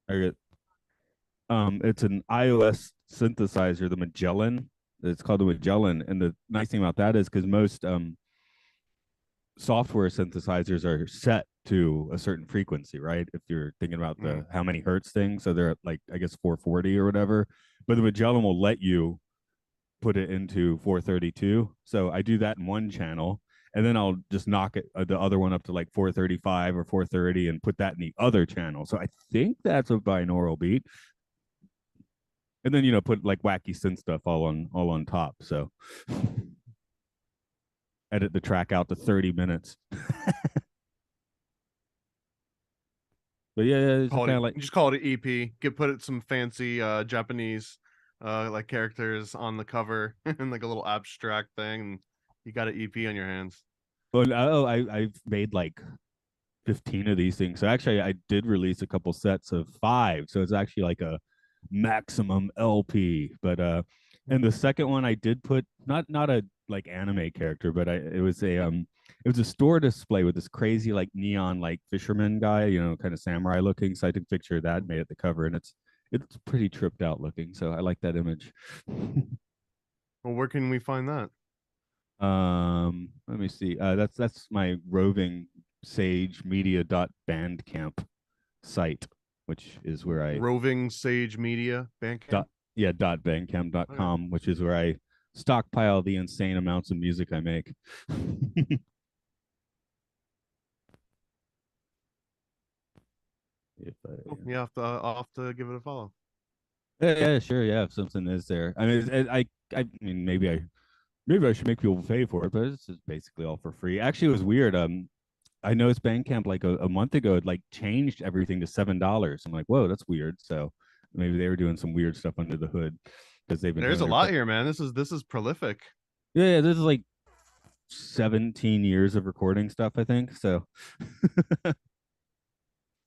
I get it's an iOS synthesizer, the Magellan. It's called the Magellan, and the nice thing about that is because most software synthesizers are set to a certain frequency, right? If you're thinking about Mm. the how many hertz thing, so they're at like I guess 440 or whatever. But the Magellan will let you put it into 432. So I do that in one channel, and then I'll just knock it the other one up to like 435 or 430 and put that in the other channel. So I think that's a binaural beat. And then put like wacky synth stuff all on top. So edit the track out to 30 minutes. But yeah, it's Call kind it of like just call it an EP. Get put it some fancy Japanese like characters on the cover and like a little abstract thing, and you got an EP on your hands. I've made like 15 of these things. So actually I did release a couple sets of 5. So it's actually like a maximum LP. But and the second one I did put not a like anime character, but it was a store display with this crazy like neon like fisherman guy, kind of samurai looking. So I took a picture of that, made it the cover, and it's pretty tripped out looking. So I like that image. Well, where can we find that? Let me see. That's my roving sage media dot bandcamp site, which is where I Roving Sage Media Bandcamp. dot yeah dot bandcamp dot Okay. com, which is where I stockpile the insane amounts of music I make. if I, Cool. Yeah, I'll have to give it a follow. yeah, sure, yeah. If something is there, I mean, I mean, maybe I should make people pay for it, but it's just basically all for free. Actually, it was weird. I noticed Bandcamp like a month ago it like changed everything to $7. I'm like, whoa, that's weird. So maybe they were doing some weird stuff under the hood because they've been There's doing a their lot here, man. This is prolific. yeah, this is like 17 years of recording stuff, I think. So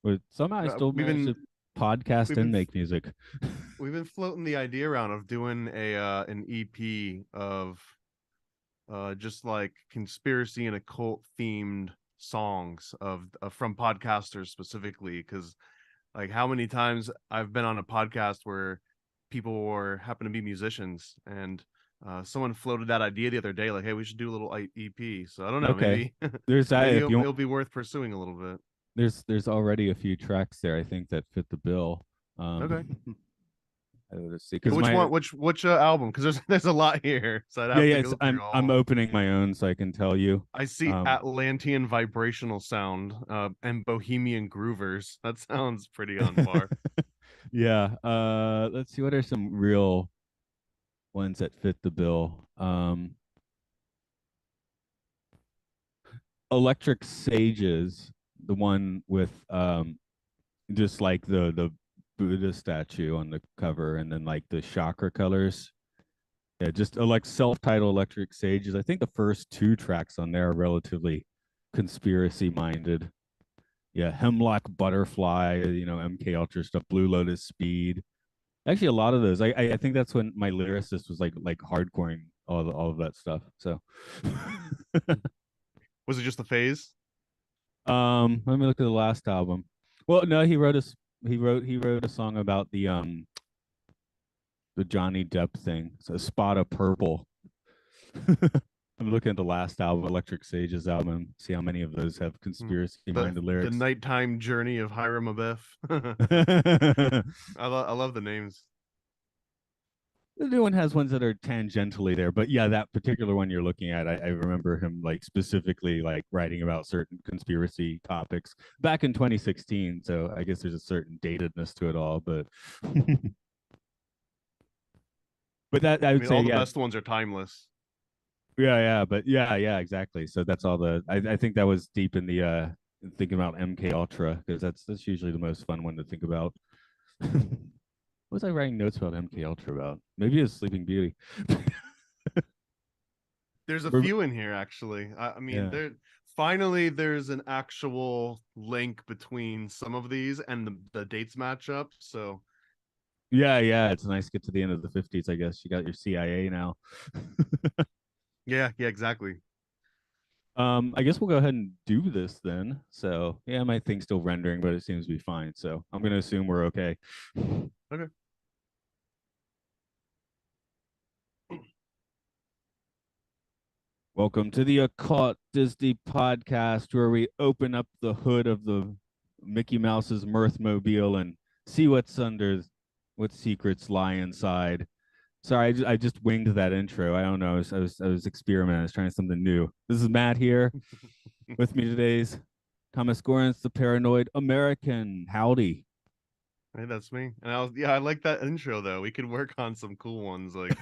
but somehow I still We've managed been to podcast we've been and make music. we've been floating the idea around of doing a an EP of just like conspiracy and occult themed songs of from podcasters specifically, because like how many times I've been on a podcast where people were happen to be musicians, and someone floated that idea the other day, like, hey, we should do a little EP. So I don't know, Okay. maybe There's that maybe if you it'll be worth pursuing a little bit. there's already a few tracks there I think that fit the bill. Okay. I would see Yeah, because which my one? Which album? Because there's a lot here, so I'd yeah, have to yes, go through I'm all. opening my own so I can tell you. I see Um Atlantean vibrational sound and Bohemian groovers. That sounds pretty on par. yeah, let's see what are some real ones that fit the bill. Electric Sages, the one with just like the Buddha statue on the cover and then like the chakra colors. Yeah, just like self-titled Electric Sages. I think the first 2 tracks on there are relatively conspiracy minded. Yeah, Hemlock Butterfly, MK Ultra stuff, Blue Lotus Speed. Actually, a lot of those. I think that's when my lyricist was like hardcoring all of that stuff. So, Was it just a phase? let me look at the last album. Well, no, he wrote a song about the Johnny Depp thing. It's a spot of purple. I'm looking at the last album, Electric Sages album, see how many of those have Mm. conspiracy The minded the lyrics. nighttime journey of Hiram Abiff. I love the names. The new one has ones that are tangentially there, but yeah, that particular one you're looking at, I remember him like specifically like writing about certain conspiracy topics back in 2016. So I guess there's a certain datedness to it all, but but that I I would mean, say, all the yeah, best ones are timeless. yeah, but yeah, exactly. So that's all I think that was deep in the thinking about MK Ultra because that's usually the most fun one to think about. What was I writing notes about MK Ultra about? Maybe it's Sleeping Beauty. There's a Or- few in here actually. I mean, yeah. there finally there's an actual link between some of these and the dates match up. So Yeah. It's nice to get to the end of the 50s, I guess. You got your CIA now. yeah, exactly. I guess we'll go ahead and do this then. So yeah, my thing's still rendering, but it seems to be fine. So I'm gonna assume we're okay. Okay. Welcome to the Occult Disney podcast, where we open up the hood of the Mickey Mouse's Mirthmobile and see what secrets lie inside. Sorry, I just winged that intro. I don't know. I was experimenting. I was trying something new. This is Matt here. With me today's Thomas Gorans, the paranoid American. Howdy. Hey, that's me. And I like that intro though. We could work on some cool ones like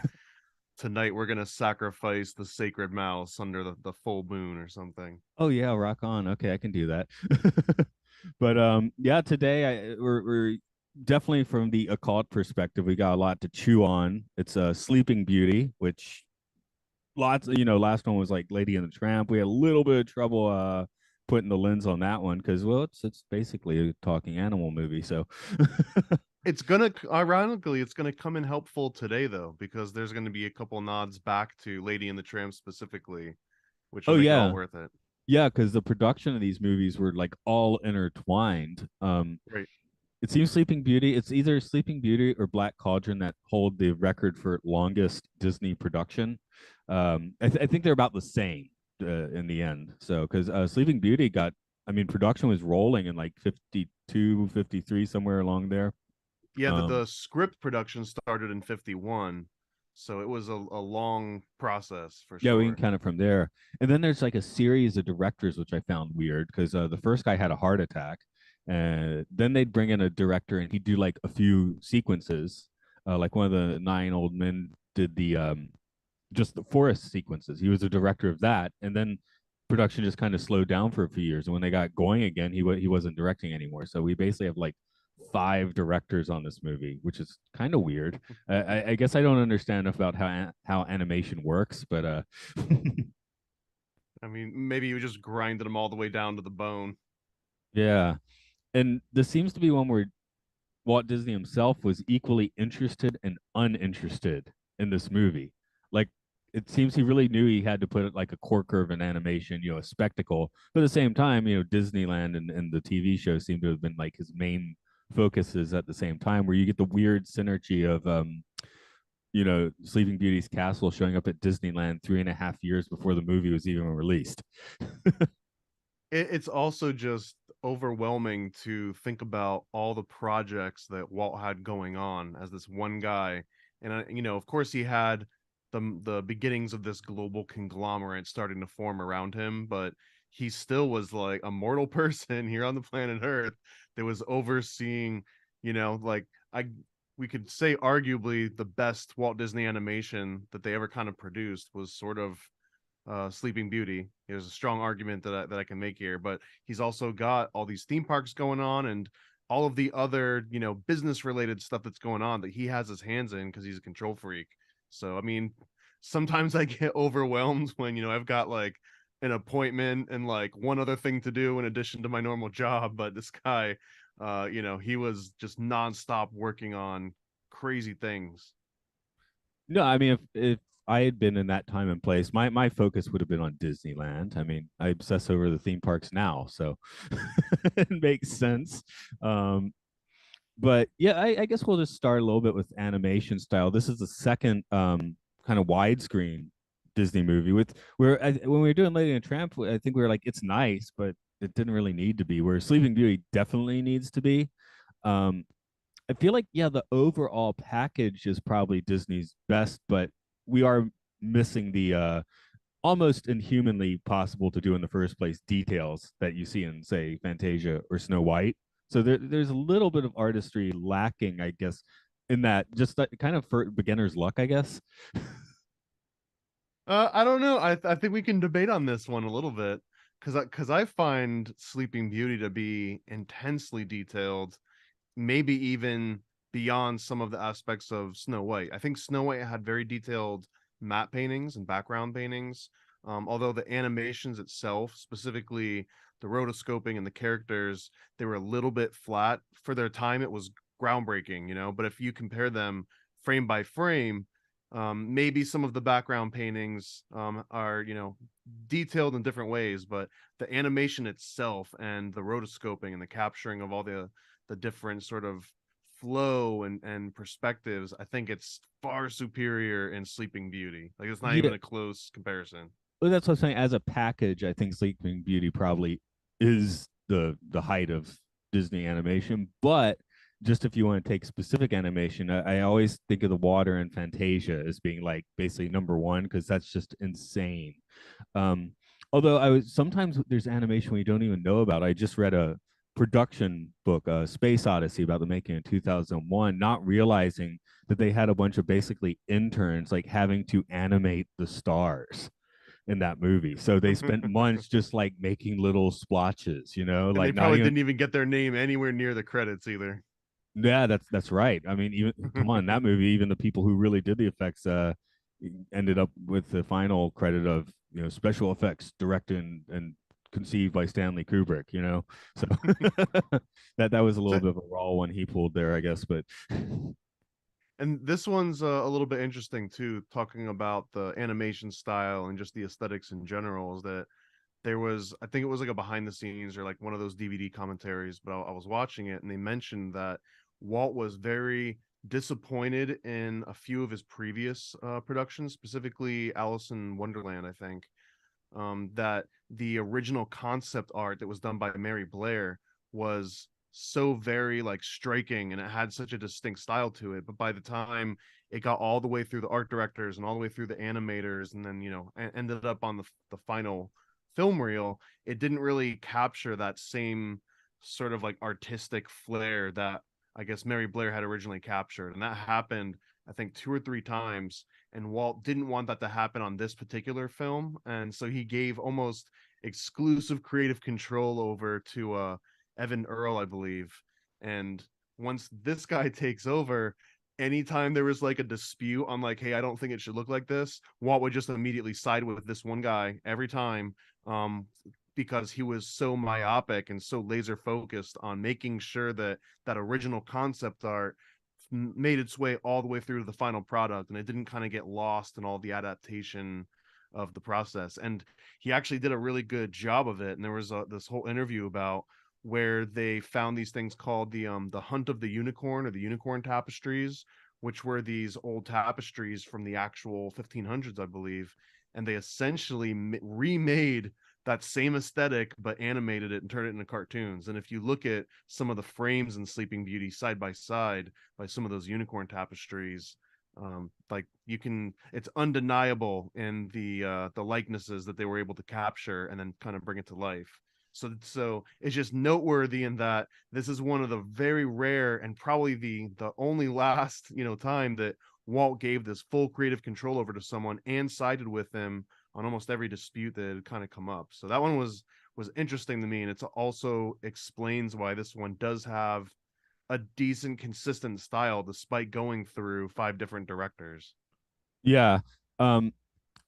tonight we're gonna sacrifice the sacred mouse under the full moon or something. Oh yeah, rock on. Okay, I can do that. But yeah, today we're definitely from the occult perspective, we got a lot to chew on. It's a Sleeping Beauty, which lots, last one was like Lady and the Tramp. We had a little bit of trouble putting the lens on that one because well, it's basically a talking animal movie. So It's gonna ironically, it's gonna come in helpful today though, because there's gonna be a couple nods back to Lady and the Tramp specifically, which will oh make it all yeah. worth it. Yeah, because the production of these movies were like all intertwined. Right. It seems Sleeping Beauty. It's either Sleeping Beauty or Black Cauldron that hold the record for longest Disney production. I think they're about the same in the end. So because Sleeping Beauty got, I mean, production was rolling in like 52, 53, somewhere along there. Yeah, Um, the script production started in 51, so it was a long process for yeah, we can sure. count it from there. And then there's like a series of directors, which I found weird because the first guy had a heart attack. And then they'd bring in a director and he'd do like a few sequences. Like one of the nine old men did the just the forest sequences. He was a director of that. And then production just kind of slowed down for a few years. And when they got going again, he wasn't directing anymore. So we basically have like five directors on this movie, which is kind of weird. I guess I don't understand enough about how animation works, but I mean, maybe you just grinded them all the way down to the bone. yeah. And this seems to be one where Walt Disney himself was equally interested and uninterested in this movie. Like it seems he really knew he had to put it like a corker of an animation, a spectacle. But at the same time, Disneyland and the TV show seem to have been like his main focuses at the same time, where you get the weird synergy of Sleeping Beauty's castle showing up at Disneyland 3.5 years before the movie was even released. It's also just overwhelming to think about all the projects that Walt had going on as this one guy. And of course, he had the beginnings of this global conglomerate starting to form around him, but he still was like a mortal person here on the planet Earth that was overseeing, like I we could say arguably the best Walt Disney animation that they ever kind of produced was sort of Sleeping Beauty. There's a strong argument that I can make here, but he's also got all these theme parks going on and all of the other business related stuff that's going on that he has his hands in because he's a control freak. So I mean, sometimes I get overwhelmed when I've got like an appointment and like one other thing to do in addition to my normal job. But this guy, he was just nonstop working on crazy things. No, I mean if I had been in that time and place, my focus would have been on Disneyland. I mean, I obsess over the theme parks now, so it makes sense. Um, but yeah, I guess we'll just start a little bit with animation style. This is the second kind of widescreen Disney movie with when we were doing Lady and the Tramp, I think we were like, it's nice, but it didn't really need to be. Where Sleeping Beauty definitely needs to be. Um, I feel like yeah, the overall package is probably Disney's best, but we are missing the almost inhumanly possible to do in the first place details that you see in say Fantasia or Snow White. So there's a little bit of artistry lacking, I guess, in that just that kind of for beginner's luck, I guess. I don't know. I think we can debate on this one a little bit because I find Sleeping Beauty to be intensely detailed, maybe even beyond some of the aspects of Snow White. I think Snow White had very detailed matte paintings and background paintings. Although the animations itself, specifically the rotoscoping and the characters, they were a little bit flat for their time. It was groundbreaking, but if you compare them frame by frame, Maybe some of the background paintings are, detailed in different ways, but the animation itself and the rotoscoping and the capturing of all the different sort of flow and perspectives, I think it's far superior in Sleeping Beauty. Like, it's not Yeah, even a close comparison. well, that's what I'm saying. As a package, I think Sleeping Beauty probably is the height of Disney animation. But just if you want to take specific animation, I always think of the water and Fantasia as being like basically number one because that's just insane. Um, Although I was sometimes there's animation we don't even know about. I just read a production book, Space Odyssey, about the making in 2001, not realizing that they had a bunch of basically interns like having to animate the stars in that movie. So they spent months just like making little splotches, And they like not probably even. didn't even get their name anywhere near the credits either. Yeah, that's right. I mean, even come on, that movie, even the people who really did the effects ended up with the final credit of special effects directed and conceived by Stanley Kubrick. So that was a little So, bit of a raw one he pulled there, I guess. But and this one's a little bit interesting too, talking about the animation style and just the aesthetics in general. Is that there was, I think it was like a behind the scenes or like one of those DVD commentaries, but I was watching it and they mentioned that Walt was very disappointed in a few of his previous productions, specifically Alice in Wonderland, I think. That the original concept art that was done by Mary Blair was so very like striking and it had such a distinct style to it. But by the time it got all the way through the art directors and all the way through the animators, and then ended up on the final film reel, it didn't really capture that same sort of like artistic flair that I guess Mary Blair had originally captured. And that happened, I think, two or three times, and Walt didn't want that to happen on this particular film, and so he gave almost exclusive creative control over to Evan Earl, I believe. And once this guy takes over, anytime there was like a dispute on like, hey, I don't think it should look like this, Walt would just immediately side with this one guy every time, um, because he was so myopic and so laser focused on making sure that that original concept art made its way all the way through to the final product, and it didn't kind of get lost in all the adaptation of the process. And he actually did a really good job of it. And there was this whole interview about where they found these things called the Hunt of the Unicorn, or the Unicorn Tapestries, which were these old tapestries from the actual 1500s, I believe. And they essentially remade that same aesthetic but animated it and turned it into cartoons. And if you look at some of the frames in Sleeping Beauty side by some of those unicorn tapestries, like you can, it's undeniable in the likenesses that they were able to capture and then kind of bring it to life. So it's just noteworthy in that this is one of the very rare and probably the only last time that Walt gave this full creative control over to someone and sided with them on almost every dispute that had kind of come up. So that one was interesting to me, and it also explains why this one does have a decent, consistent style despite going through five different directors. yeah, um,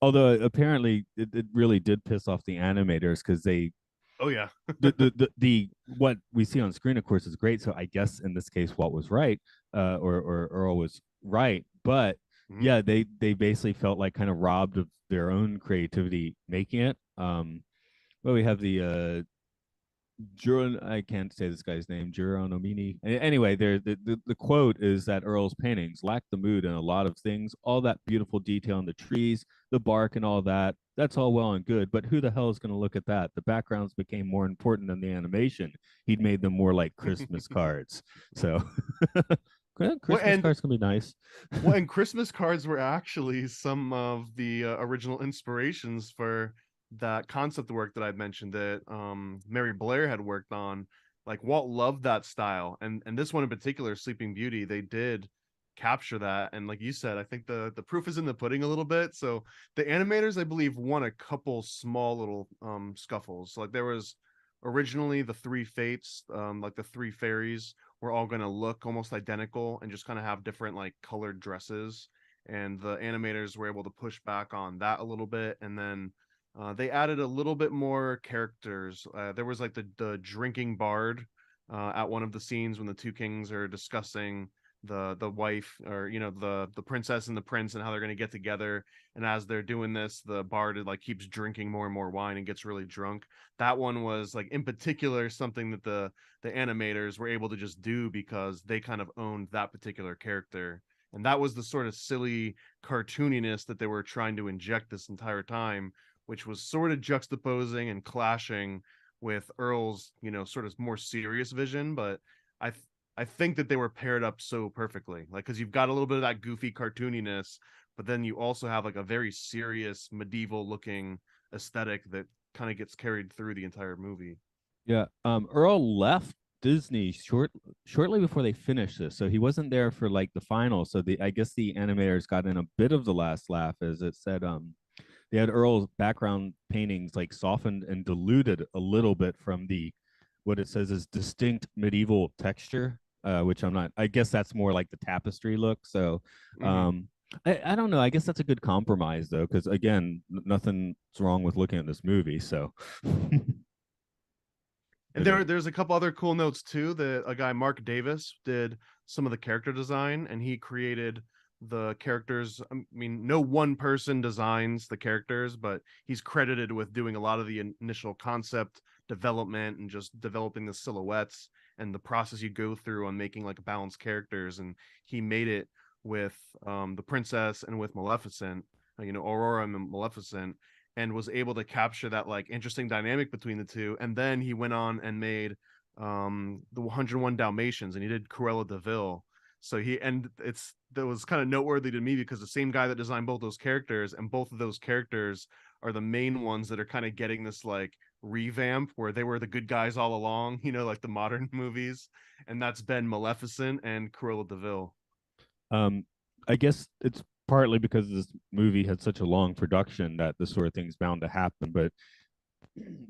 although apparently it really did piss off the animators because they Oh yeah. the what we see on screen, of course, is great. So I guess in this case, Walt was right, or Earl was right. But Mhm. yeah, they basically felt like kind of robbed of their own creativity making it. Well, we have the Juron, I can't say this guy's name, Juronomini. Anyway, the quote is that Earl's paintings lack the mood in a lot of things. All that beautiful detail in the trees, the bark, and all that. That's all well and good, but who the hell is going to look at that? The backgrounds became more important than the animation. He'd made them more like Christmas cards. So Well, Christmas and cards can be nice. well, and Christmas cards were actually some of the original inspirations for that concept work that I mentioned that Mary Blair had worked on. Like, Walt loved that style, and this one in particular, Sleeping Beauty, they did capture that. And like you said, I think the proof is in the pudding a little bit. So the animators, I believe, won a couple small little scuffles. Like, there was originally the three fates, like the three fairies were all going to look almost identical and just kind of have different like colored dresses, and the animators were able to push back on that a little bit. And then they added a little bit more characters. There was like the drinking bard at one of the scenes when the two kings are discussing the wife, or the princess and the prince, and how they're going to get together. And as they're doing this, the bard like keeps drinking more and more wine and gets really drunk. That one was like in particular something that the animators were able to just do because they kind of owned that particular character. And that was the sort of silly cartooniness that they were trying to inject this entire time, which was sort of juxtaposing and clashing with Earl's, sort of more serious vision. But I I think that they were paired up so perfectly. Like, because you've got a little bit of that goofy cartooniness, but then you also have like a very serious medieval looking aesthetic that kind of gets carried through the entire movie. Yeah. Earl left Disney shortly before they finished this, so he wasn't there for like the final. So I guess the animators got in a bit of the last laugh, as it said. They had Earl's background paintings like softened and diluted a little bit from the what it says is distinct medieval texture, which I'm not. I guess that's more like the tapestry look. So Mm-hmm. I don't know. I guess that's a good compromise though, because again, nothing's wrong with looking at this movie. So And it is. there's a couple other cool notes too. That a guy, Mark Davis, did some of the character design, and he created the characters. I mean, no one person designs the characters, but he's credited with doing a lot of the initial concept development and just developing the silhouettes and the process you go through on making like balanced characters. And he made it with the princess and with Maleficent, Aurora and Maleficent, and was able to capture that like interesting dynamic between the two. And then he went on and made the 101 Dalmatians, and he did Cruella de Vil. So that was kind of noteworthy to me because the same guy that designed both those characters, and both of those characters are the main ones that are kind of getting this like revamp where they were the good guys all along, like the modern movies. And that's been Maleficent and Cruella de Vil. Um, I guess it's partly because this movie had such a long production that this sort of thing's bound to happen. But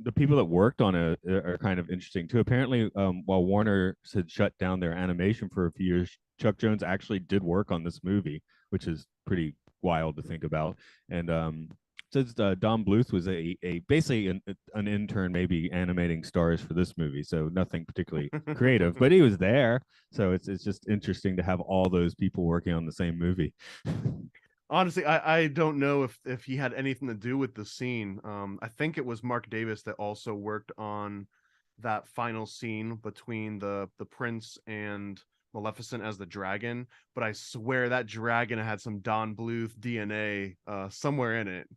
the people that worked on it are kind of interesting too. Apparently, while Warner had shut down their animation for a few years, Chuck Jones actually did work on this movie, which is pretty wild to think about. And since Don Bluth was a basically an intern, maybe animating stars for this movie, so nothing particularly creative, but he was there. So it's just interesting to have all those people working on the same movie. Honestly, I don't know if he had anything to do with the scene. I think it was Mark Davis that also worked on that final scene between the prince and Maleficent as the dragon. But I swear that dragon had some Don Bluth DNA somewhere in it.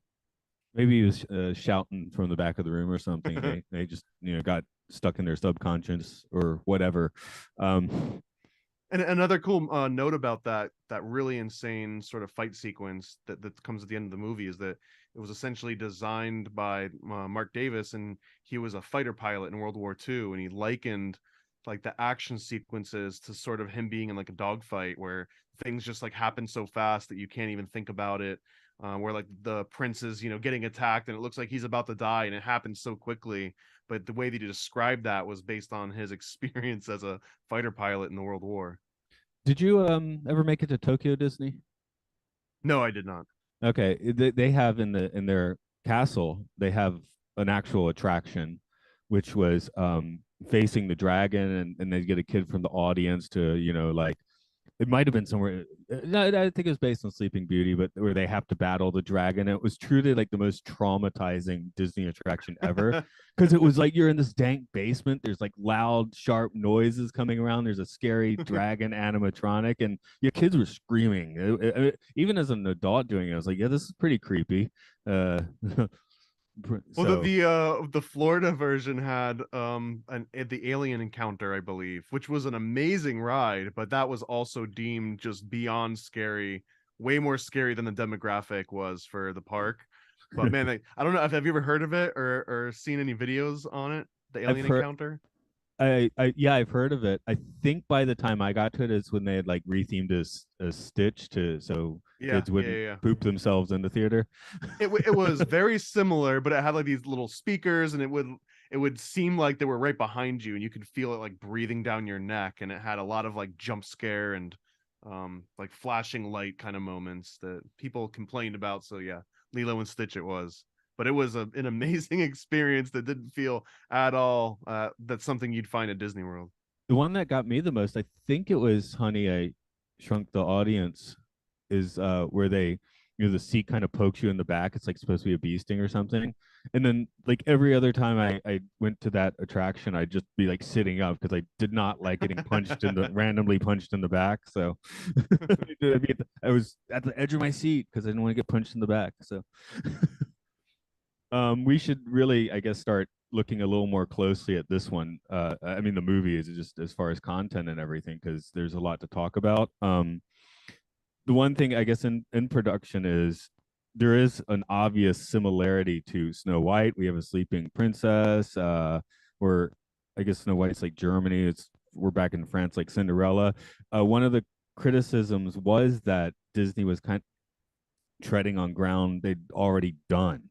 Maybe he was shouting from the back of the room or something. They just got stuck in their subconscious or whatever. And another cool note about that really insane sort of fight sequence that comes at the end of the movie is that it was essentially designed by Mark Davis, and he was a fighter pilot in World War II, and he likened like the action sequences to sort of him being in like a dogfight where things just like happen so fast that you can't even think about it. Where like the prince is, getting attacked and it looks like he's about to die, and it happens so quickly. But the way that he described that was based on his experience as a fighter pilot in the World War. Did you ever make it to Tokyo Disney? No, I did not. Okay, they have in their castle, they have an actual attraction, which was facing the dragon, and they get a kid from the audience to like it might have been somewhere. No, I think it was based on Sleeping Beauty, but where they have to battle the dragon. It was truly like the most traumatizing Disney attraction ever, because it was like you're in this dank basement. There's like loud, sharp noises coming around. There's a scary dragon animatronic, and your kids were screaming. Even as an adult doing it, I was like, yeah, this is pretty creepy. Uh, Well, so the Florida version had the alien encounter, I believe, which was an amazing ride, but that was also deemed just beyond scary, way more scary than the demographic was for the park. But man, I don't know. Have you ever heard of it or seen any videos on it? The I've alien heard encounter. yeah, I've heard of it. I think by the time I got to it is when they had like rethemed a Stitch to so Yeah, kids yeah, wouldn't yeah. poop themselves in the theater. It was very similar, but it had like these little speakers, and it would seem like they were right behind you, and you could feel it like breathing down your neck, and it had a lot of like jump scare and like flashing light kind of moments that people complained about. So yeah, Lilo and Stitch it was. But it was an amazing experience that didn't feel at all that's something you'd find at Disney World. The one that got me the most, I think it was Honey. Shrunk the Audience is where they, the seat kind of pokes you in the back. It's like supposed to be a bee sting or something. And then like every other time I went to that attraction, I'd just be like sitting up because I did not like getting punched in the randomly punched in the back. So I was at the edge of my seat because I didn't want to get punched in the back. So we should really, I guess, start looking a little more closely at this one. I mean, the movie is just as far as content and everything, because there's a lot to talk about. The one thing I guess in production is there is an obvious similarity to Snow White. We have a sleeping princess, or I guess Snow White's like Germany. We're back in France, like Cinderella. One of the criticisms was that Disney was kind of treading on ground they'd already done,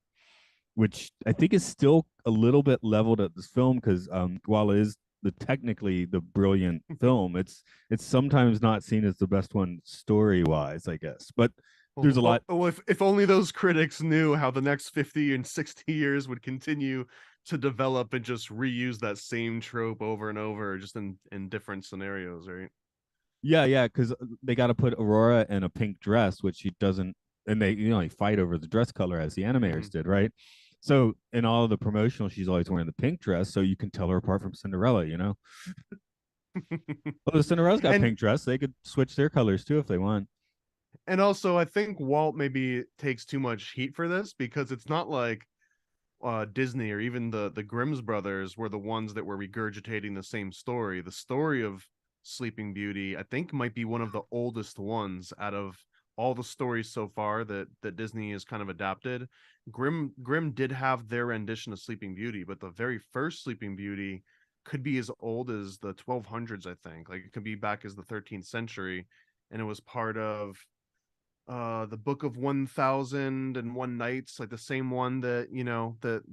which I think is still a little bit leveled at this film because while it is technically the brilliant film, it's sometimes not seen as the best one story wise, I guess. But there's a lot. Well, if only those critics knew how the next 50 and 60 years would continue to develop and just reuse that same trope over and over, just in different scenarios, right? Yeah, because they got to put Aurora in a pink dress, which she doesn't, and they fight over the dress color as the animators did, right? So in all of the promotional, she's always wearing the pink dress, so you can tell her apart from Cinderella. Well, the Cinderella's got pink dress; they could switch their colors too if they want. And also, I think Walt maybe takes too much heat for this because it's not like Disney or even the Grimm's brothers were the ones that were regurgitating the same story. The story of Sleeping Beauty, I think, might be one of the oldest ones out of all the stories so far that Disney has kind of adapted. Grimm did have their rendition of Sleeping Beauty, but the very first Sleeping Beauty could be as old as the 1200s, I think. Like it could be back as the 13th century, and it was part of the Book of 1001 Nights, like the same one that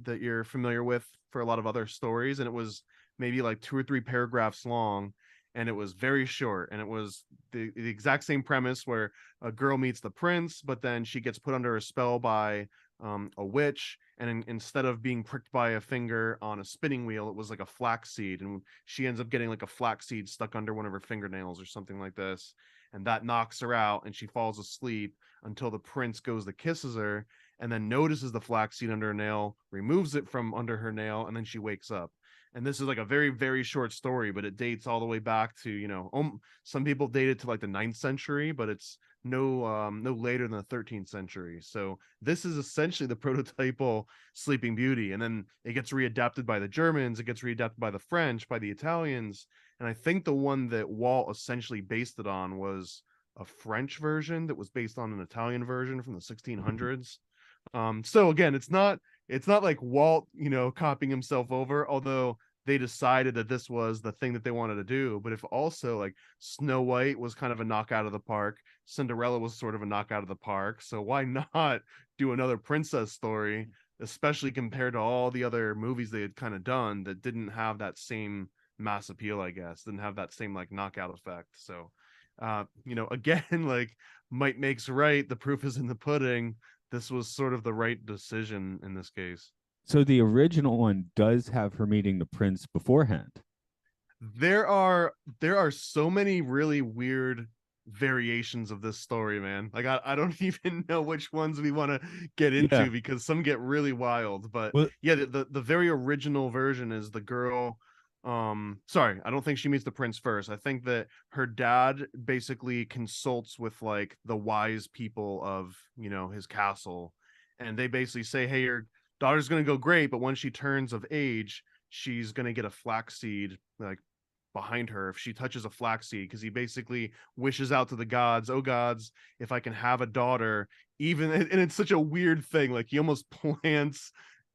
that you're familiar with for a lot of other stories. And it was maybe like 2 or 3 paragraphs long, and it was very short, and it was the exact same premise where a girl meets the prince, but then she gets put under a spell by a witch, and instead of being pricked by a finger on a spinning wheel, it was like a flax seed, and she ends up getting like a flax seed stuck under one of her fingernails or something like this, and that knocks her out, and she falls asleep until the prince goes to kisses her, and then notices the flaxseed under her nail, removes it from under her nail, and then she wakes up. And this is like a very, very short story, but it dates all the way back to some people date it to like the 9th century, but it's no later than the 13th century. So this is essentially the prototypal Sleeping Beauty, and then it gets readapted by the Germans, it gets readapted by the French, by the Italians, and I think the one that Walt essentially based it on was a French version that was based on an Italian version from the 1600s. So again, it's not like Walt, copying himself over, although they decided that this was the thing that they wanted to do. But if also like Snow White was kind of a knockout of the park, Cinderella was sort of a knockout of the park, so why not do another princess story, especially compared to all the other movies they had kind of done that didn't have that same mass appeal, I guess, didn't have that same like knockout effect. So again, like might makes right, the proof is in the pudding. This was sort of the right decision in this case. So the original one does have her meeting the prince beforehand. There are so many really weird variations of this story, man. Like I don't even know which ones we want to get into, Yeah. because some get really wild. But Well, yeah, the very original version is the girl. Sorry, I don't think she meets the prince first. I think that her dad basically consults with like the wise people of his castle, and they basically say, hey, your daughter's gonna go great, but when she turns of age, she's gonna get a flaxseed like behind her if she touches a flaxseed, because he basically wishes out to the gods, oh gods, if I can have a daughter, even, and it's such a weird thing, like he almost plants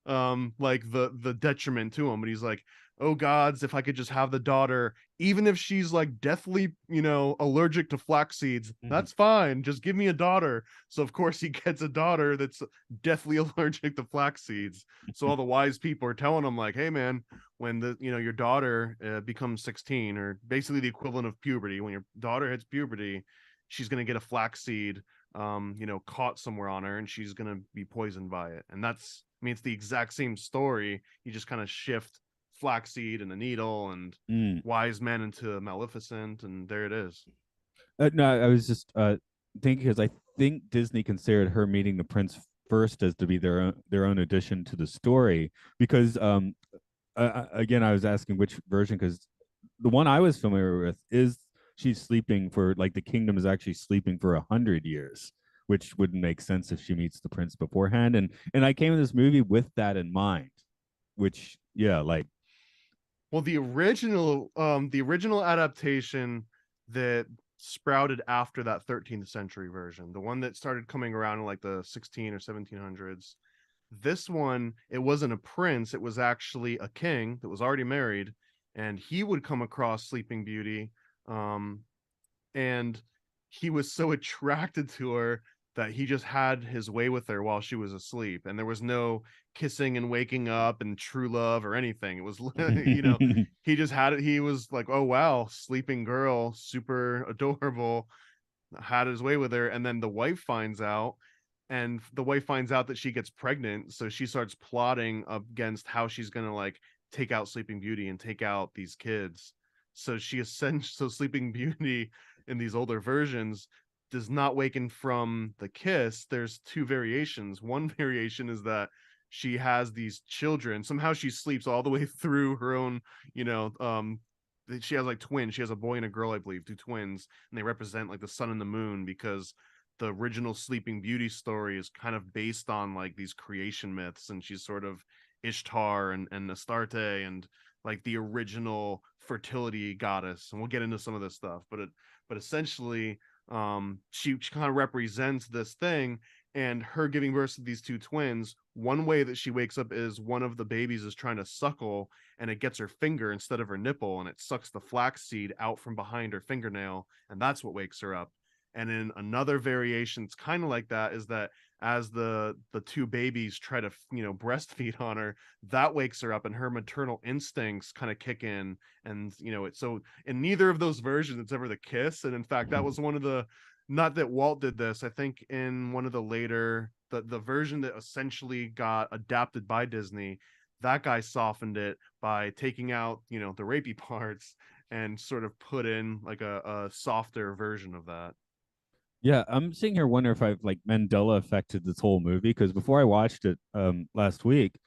like the detriment to him, but he's like, oh gods, if I could just have the daughter, even if she's like deathly allergic to flax seeds, that's fine, just give me a daughter. So of course he gets a daughter that's deathly allergic to flax seeds. So all the wise people are telling him like, hey man, when your daughter becomes 16, or basically the equivalent of puberty, when your daughter hits puberty, she's going to get a flaxseed caught somewhere on her, and she's going to be poisoned by it. And that's, I mean, it's the exact same story, you just kind of shift flaxseed and the needle and wise men into Maleficent, and there it is. No, I was just thinking because I think Disney considered her meeting the prince first as to be their own addition to the story. Because again, I was asking which version because the one I was familiar with is she's sleeping for like the kingdom is actually sleeping for 100 years, which wouldn't make sense if she meets the prince beforehand. And I came to this movie with that in mind, which yeah, like Well, the original adaptation that sprouted after that 13th century version, the one that started coming around in like the 16 or 1700s. This one, it wasn't a prince, it was actually a king that was already married, and he would come across Sleeping Beauty. Um, and he was so attracted to her that he just had his way with her while she was asleep, and there was no kissing and waking up and true love or anything. It was he just had it. He was like, oh wow, sleeping girl, super adorable, had his way with her. And then the wife finds out, and the wife finds out that she gets pregnant, so she starts plotting against how she's gonna like take out Sleeping Beauty and take out these kids. So she ascends. So Sleeping Beauty in these older versions does not waken from the kiss. There's two variations. One variation is that she has these children. Somehow she sleeps all the way through her own, you know, she has like twins. She has a boy and a girl, I believe, two twins, and they represent like the sun and the moon, because the original Sleeping Beauty story is kind of based on like these creation myths, and she's sort of Ishtar and Astarte and like the original fertility goddess. And we'll get into some of this stuff, but essentially, she kind of represents this thing. And her giving birth to these two twins, one way that she wakes up is one of the babies is trying to suckle, and it gets her finger instead of her nipple, and it sucks the flaxseed out from behind her fingernail, and that's what wakes her up. And in another variation, it's kind of like that, is that as the two babies try to breastfeed on her, that wakes her up, and her maternal instincts kind of kick in. And it's so in neither of those versions it's ever the kiss. And in fact, that was one of the, not that Walt did this, I think in one of the later, the version that essentially got adapted by Disney, that guy softened it by taking out the rapey parts and sort of put in like a softer version of that. yeah, I'm sitting here wondering if I've like Mandela affected this whole movie because before I watched it last week,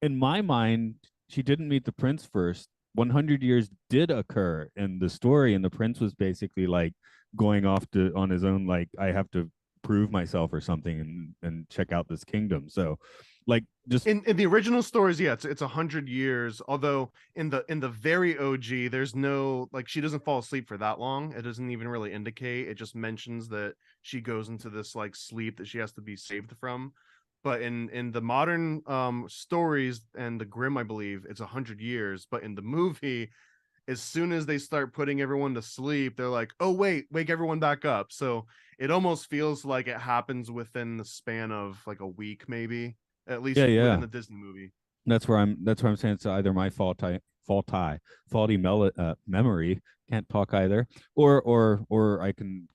in my mind, she didn't meet the prince first. 100 years did occur in the story, and the prince was basically like going off to on his own, like I have to prove myself or something and check out this kingdom. So, like, just In the original stories, yeah, it's 100 years. Although in the very OG, there's no, like, she doesn't fall asleep for that long. It doesn't even really indicate. It just mentions that she goes into this like sleep that she has to be saved from. But in the modern stories and the Grimm, I believe it's 100 years. But in the movie, as soon as they start putting everyone to sleep, they're like, oh wait, wake everyone back up. So it almost feels like it happens within the span of like a week, maybe, at yeah, least within yeah. the Disney movie. That's where I'm saying it's either my faulty memory, can't talk either, or I can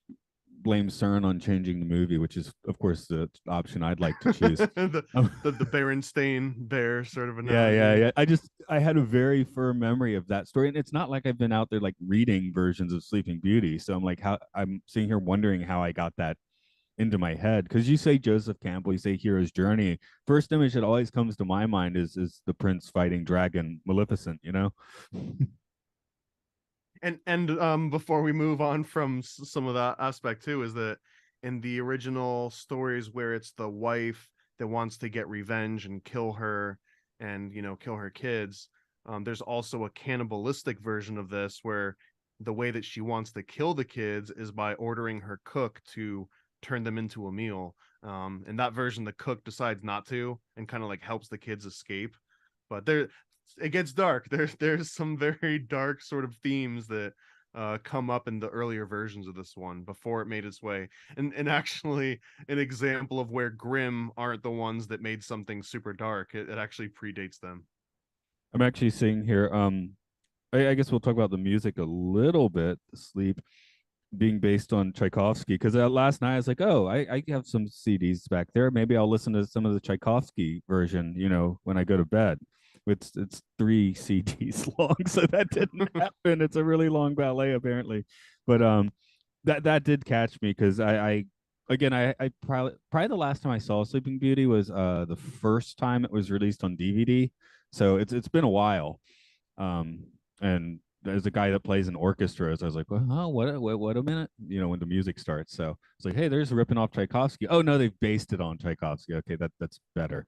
blame CERN on changing the movie, which is of course the option I'd like to choose. the, Um, the Berenstain Bear sort of yeah, yeah, analogy. yeah. I had a very firm memory of that story, and it's not like I've been out there like reading versions of Sleeping Beauty. So I'm like, how I'm sitting here wondering how I got that into my head because you say Joseph Campbell, you say hero's journey. First image that always comes to my mind is the prince fighting dragon Maleficent. You know? And before we move on from some of that aspect too, is that in the original stories where it's the wife that wants to get revenge and kill her, and kill her kids, there's also a cannibalistic version of this where the way that she wants to kill the kids is by ordering her cook to turn them into a meal. In that version, the cook decides not to and kind of like helps the kids escape. But there, it gets dark. There's some very dark sort of themes that come up in the earlier versions of this one before it made its way. And actually, an example of where Grimm aren't the ones that made something super dark. It actually predates them. I'm actually seeing here. I guess we'll talk about the music a little bit. Sleep being based on Tchaikovsky because last night I was like, oh, I have some CDs back there. Maybe I'll listen to some of the Tchaikovsky version, when I go to bed. It's 3 CDs long, so that didn't happen. It's a really long ballet apparently, but that did catch me because I again I probably the last time I saw Sleeping Beauty was the first time it was released on DVD. So it's been a while. Um and there's a guy that plays in orchestras. I was like, well, oh, what a minute, when the music starts. So it's like, hey, there's ripping off Tchaikovsky. Oh no, they've based it on Tchaikovsky. Okay, that's better.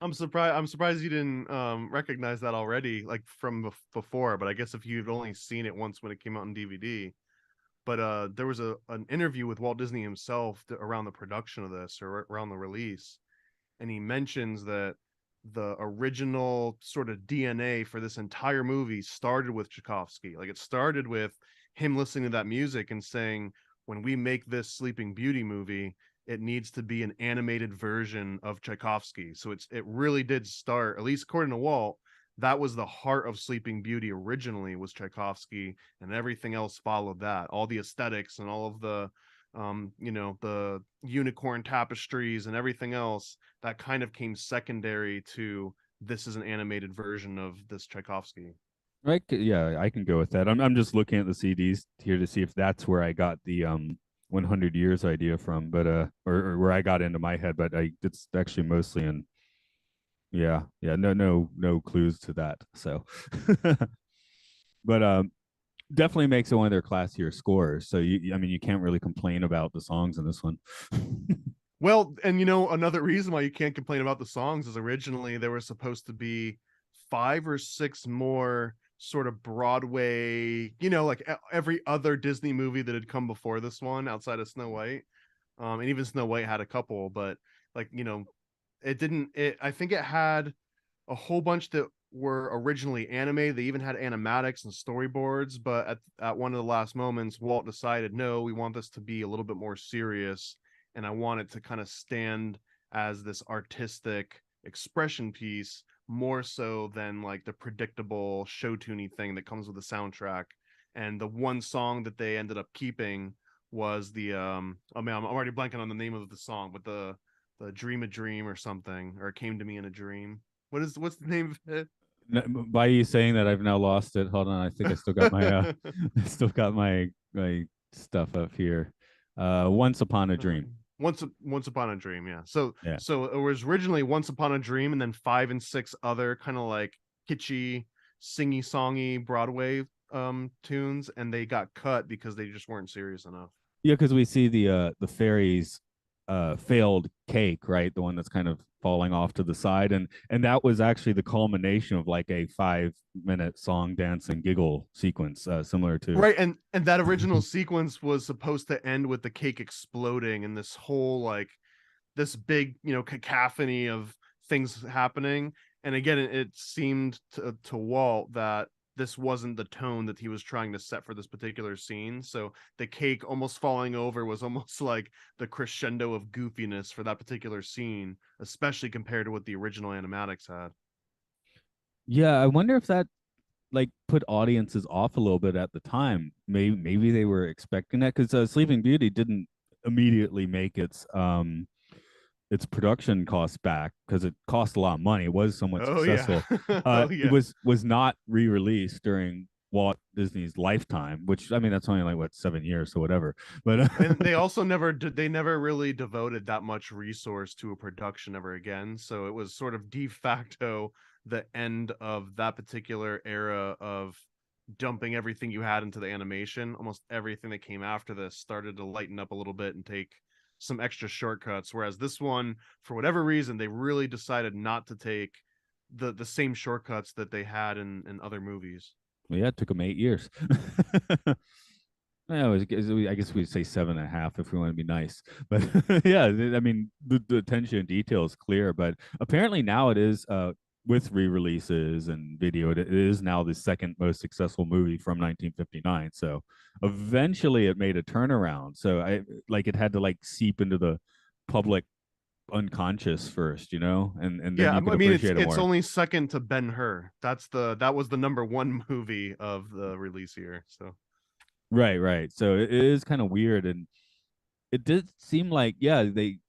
I'm surprised you didn't recognize that already, like from before. But I guess if you've only seen it once when it came out on DVD. But there was an interview with Walt Disney himself around the production of this, or around the release, and he mentions that the original sort of DNA for this entire movie started with Tchaikovsky. Like, it started with him listening to that music and saying, when we make this Sleeping Beauty movie, it needs to be an animated version of Tchaikovsky. So it really did start, at least according to Walt, that was the heart of Sleeping Beauty originally, was Tchaikovsky, and everything else followed that. All the aesthetics and all of the the unicorn tapestries and everything else, that kind of came secondary to, this is an animated version of this Tchaikovsky. Right? Yeah, I can go with that. I'm just looking at the CDs here to see if that's where I got the 100 years idea from, but or where I got into my head, but it's actually mostly in. Yeah, yeah, no clues to that. So, but definitely makes it one of their classier scores. So I mean, you can't really complain about the songs in this one. Well, and another reason why you can't complain about the songs is originally there were supposed to be 5 or 6 more sort of Broadway, like every other Disney movie that had come before this one outside of Snow White. And even Snow White had a couple, but like, it didn't, I think it had a whole bunch that were originally animated. They even had animatics and storyboards, but at one of the last moments, Walt decided, no, we want this to be a little bit more serious, and I want it to kind of stand as this artistic expression piece more so than like the predictable show tuney thing that comes with the soundtrack. And the one song that they ended up keeping was the oh man, I'm already blanking on the name of the song, but the Dream a Dream or something, or It Came to Me in a Dream. What's the name of it? By you saying that, I've now lost it. Hold on, I think I still got my I still got my stuff up here. Once Upon a Dream. Once Upon a Dream, yeah. So Yeah. so it was originally Once Upon a Dream, and then 5 and 6 other kind of like kitschy, singy songy Broadway tunes, and they got cut because they just weren't serious enough. Yeah, because we see the fairies failed cake, right? The one that's kind of falling off to the side, and that was actually the culmination of like a 5 minute song, dance, and giggle sequence, similar to. Right, and that original sequence was supposed to end with the cake exploding and this whole like this big, cacophony of things happening. And again, it seemed to Walt that this wasn't the tone that he was trying to set for this particular scene. So the cake almost falling over was almost like the crescendo of goofiness for that particular scene, especially compared to what the original animatics had. Yeah, I wonder if that like put audiences off a little bit at the time. Maybe they were expecting that because Sleeping Beauty didn't immediately make its production costs back because it cost a lot of money. It was somewhat Oh yeah. successful. Oh It yeah. was not re-released during Walt Disney's lifetime, which I mean that's only like what 7 years or whatever. But And they also never really devoted that much resource to a production ever again. So it was sort of de facto the end of that particular era of dumping everything you had into the animation. Almost everything that came after this started to lighten up a little bit and take some extra shortcuts. Whereas this one, for whatever reason, they really decided not to take the same shortcuts that they had in other movies. yeah, it took them 8 years. Yeah, I guess we'd say 7.5 if we want to be nice. But yeah, I mean, the attention to detail is clear. But apparently now it is, with re-releases and video, it is now the second most successful movie from 1959. So eventually it made a turnaround. So I like it had to like seep into the public unconscious first, and then Yeah, you I could mean it's appreciate it it's more. only second to Ben-Hur. That was the number one movie of the release year. So Right, right. So it is kind of weird, and it did seem like, yeah, they,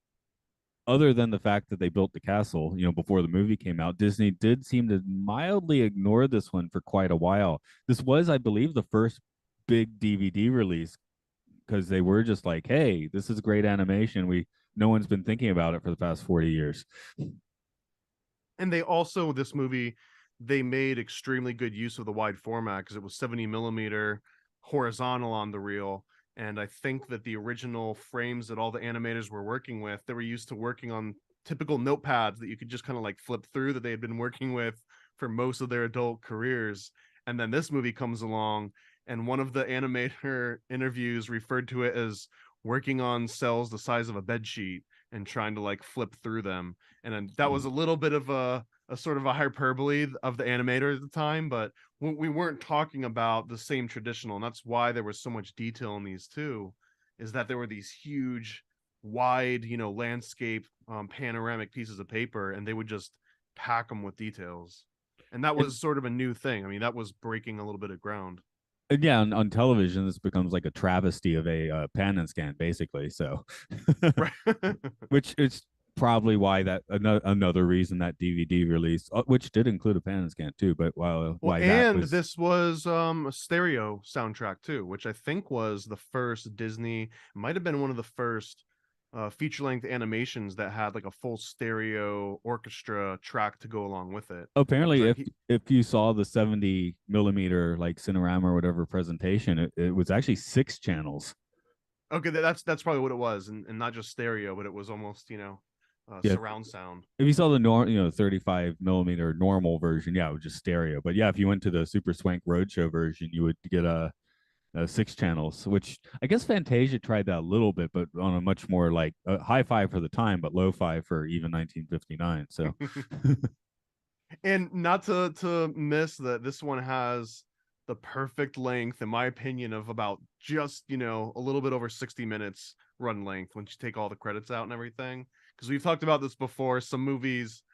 other than the fact that they built the castle, before the movie came out, Disney did seem to mildly ignore this one for quite a while. This was, I believe, the first big DVD release because they were just like, hey, this is great animation. No one's been thinking about it for the past 40 years. And they also, this movie, they made extremely good use of the wide format because it was 70 millimeter horizontal on the reel. And I think that the original frames that all the animators were working with, they were used to working on typical notepads that you could just kind of like flip through, that they had been working with for most of their adult careers. And then this movie comes along, and one of the animator interviews referred to it as working on cells the size of a bed sheet and trying to like flip through them. And then that was a little bit of a sort of a hyperbole of the animator at the time, but we weren't talking about the same traditional, and that's why there was so much detail in these two, is that there were these huge, wide, landscape, panoramic pieces of paper, and they would just pack them with details. And that And, was sort of a new thing. I mean, that was breaking a little bit of ground. and yeah, on television, this becomes like a travesty of a pan and scan, basically. So, Right. which is probably why that another reason that DVD release, which did include a pan and scan too, but Well, why that and was. this was a stereo soundtrack too, which I think was the first Disney, might have been one of the first feature-length animations that had like a full stereo orchestra track to go along with it. Because Apparently, I if you saw the 70 millimeter like Cinerama or whatever presentation, it was actually 6 channels. okay, that's probably what it was, and not just stereo, but it was almost Yeah, surround sound. if you saw the 35 millimeter normal version, yeah, it was just stereo. But yeah, if you went to the Super Swank Roadshow version, you would get a 6 channels, which I guess Fantasia tried that a little bit, but on a much more like high five for the time, but low five for even 1959. So And not to miss that this one has the perfect length, in my opinion, of about just a little bit over 60 minutes run length once you take all the credits out and everything. Because we've talked about this before. Some movies,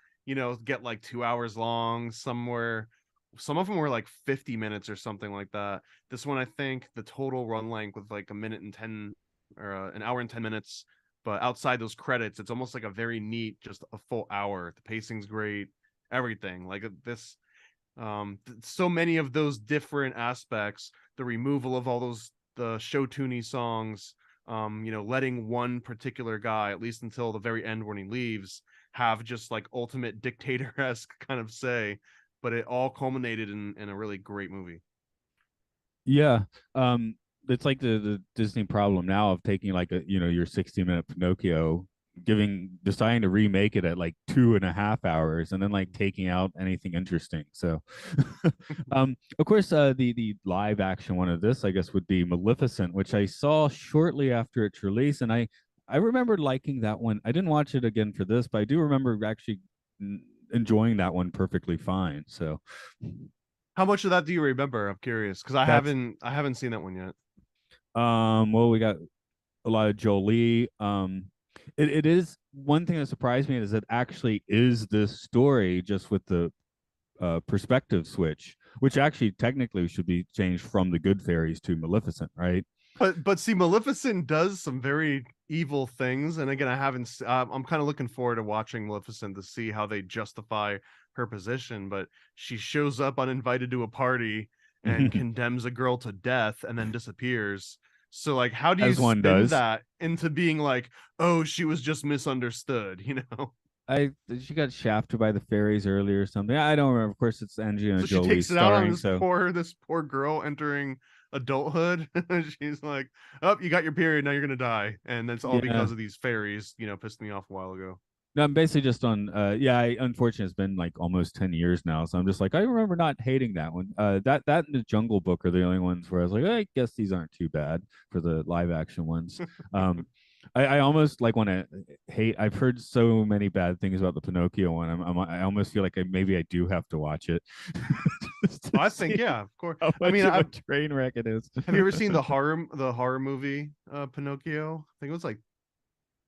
get like 2 hours long. Some of them were like 50 minutes or something like that. This one, I think the total run length with like a minute and 10, or an hour and 10 minutes. But outside those credits, it's almost like a very neat, just a full hour. The pacing's great, everything like this. So many of those different aspects, the removal of all those the show tuney songs, letting one particular guy, at least until the very end when he leaves, have just like ultimate dictator-esque kind of say, but it all culminated in a really great movie. yeah, it's like the Disney problem now of taking like your 60-minute Pinocchio, deciding to remake it at like 2.5 hours, and then like taking out anything interesting. So, of course, the live action one of this, I guess, would be Maleficent, which I saw shortly after its release, and I remember liking that one. I didn't watch it again for this, but I do remember actually enjoying that one perfectly fine. So How much of that do you remember? I'm curious because that's I haven't seen that one yet. well, we got a lot of Jolie. It is one thing that surprised me is it actually is this story just with the perspective switch, which actually technically should be changed from the Good Fairies to Maleficent, right? But see, Maleficent does some very evil things, and again, I haven't. I'm kind of looking forward to watching Maleficent to see how they justify her position. But she shows up uninvited to a party and condemns a girl to death, and then disappears. So, like, how do you As one spin does. that into being like, oh, she was just misunderstood? I She got shafted by the fairies earlier or something. I don't remember. Of course, it's Angelina So she Jolie takes it out on starring, so this poor girl entering adulthood. She's like, "Oh, you got your period. Now you're gonna die," and that's all yeah. because of these fairies. Pissed me off a while ago. No, I'm basically just on yeah, unfortunately it's been like almost 10 years now, so I'm just like I remember not hating that one. That and the Jungle Book are the only ones where I was like, I guess these aren't too bad for the live action ones. Um I almost like want to hate. I've heard so many bad things about the Pinocchio one. I almost feel like maybe I do have to watch it just to I think, see yeah, of course. how I much mean, of a I train wreck it is. have you ever seen the horror movie Pinocchio? I think it was like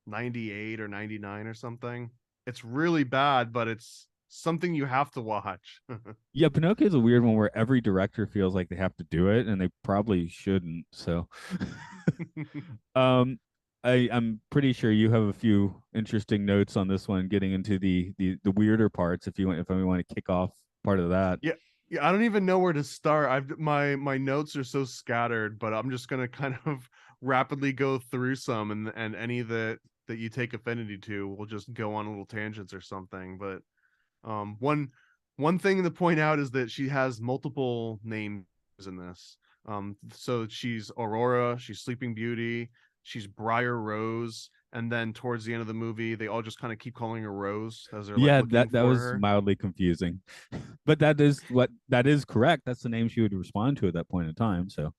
98 or 99 or something. It's really bad, but it's something you have to watch. Yeah, Pinocchio is a weird one where every director feels like they have to do it, and they probably shouldn't. So, um, I'm pretty sure you have a few interesting notes on this one, getting into the weirder parts. If we want to kick off part of that. Yeah. Yeah, I don't even know where to start. My notes are so scattered, but I'm just gonna kind of rapidly go through some, and any that you take affinity to, we'll just go on little tangents or something. But one thing to point out is that she has multiple names in this. So she's Aurora, she's Sleeping Beauty, she's Briar Rose, and then towards the end of the movie, they all just kind of keep calling her Rose as they're like Yeah, looking that for was her. mildly confusing, but that is correct. That's the name she would respond to at that point in time. So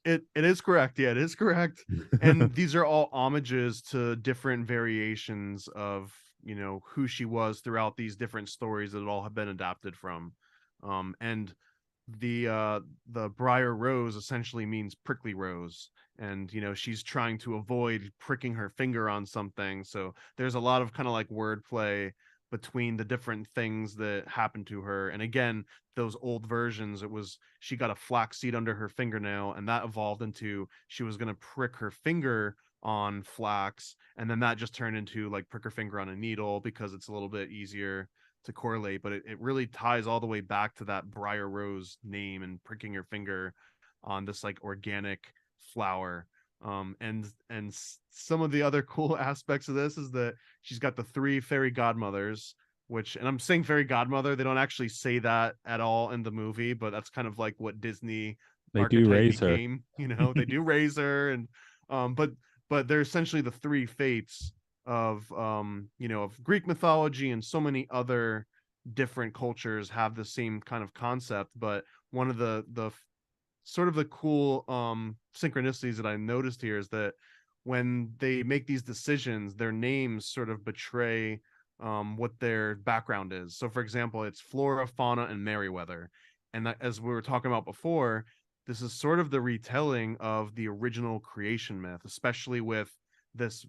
It is correct. Yeah, it is correct. And these are all homages to different variations of, who she was throughout these different stories that all have been adapted from. And the Briar Rose essentially means prickly rose. And she's trying to avoid pricking her finger on something. So there's a lot of kind of like wordplay between the different things that happened to her. And again, those old versions, it was she got a flax seed under her fingernail, and that evolved into she was going to prick her finger on flax, and then that just turned into like prick her finger on a needle because it's a little bit easier to correlate. But it really ties all the way back to that briar rose name and pricking your finger on this like organic flower. And some of the other cool aspects of this is that she's got the three fairy godmothers, which, and I'm saying fairy godmother, they don't actually say that at all in the movie, but that's kind of like what Disney they do archetype raise her. became. They do raise her. And but they're essentially the three fates of Greek mythology, and so many other different cultures have the same kind of concept. But one of the sort of the cool synchronicities that I noticed here is that when they make these decisions, their names sort of betray what their background is. So, for example, it's Flora, Fauna, and Merryweather. And that, as we were talking about before, this is sort of the retelling of the original creation myth, especially with this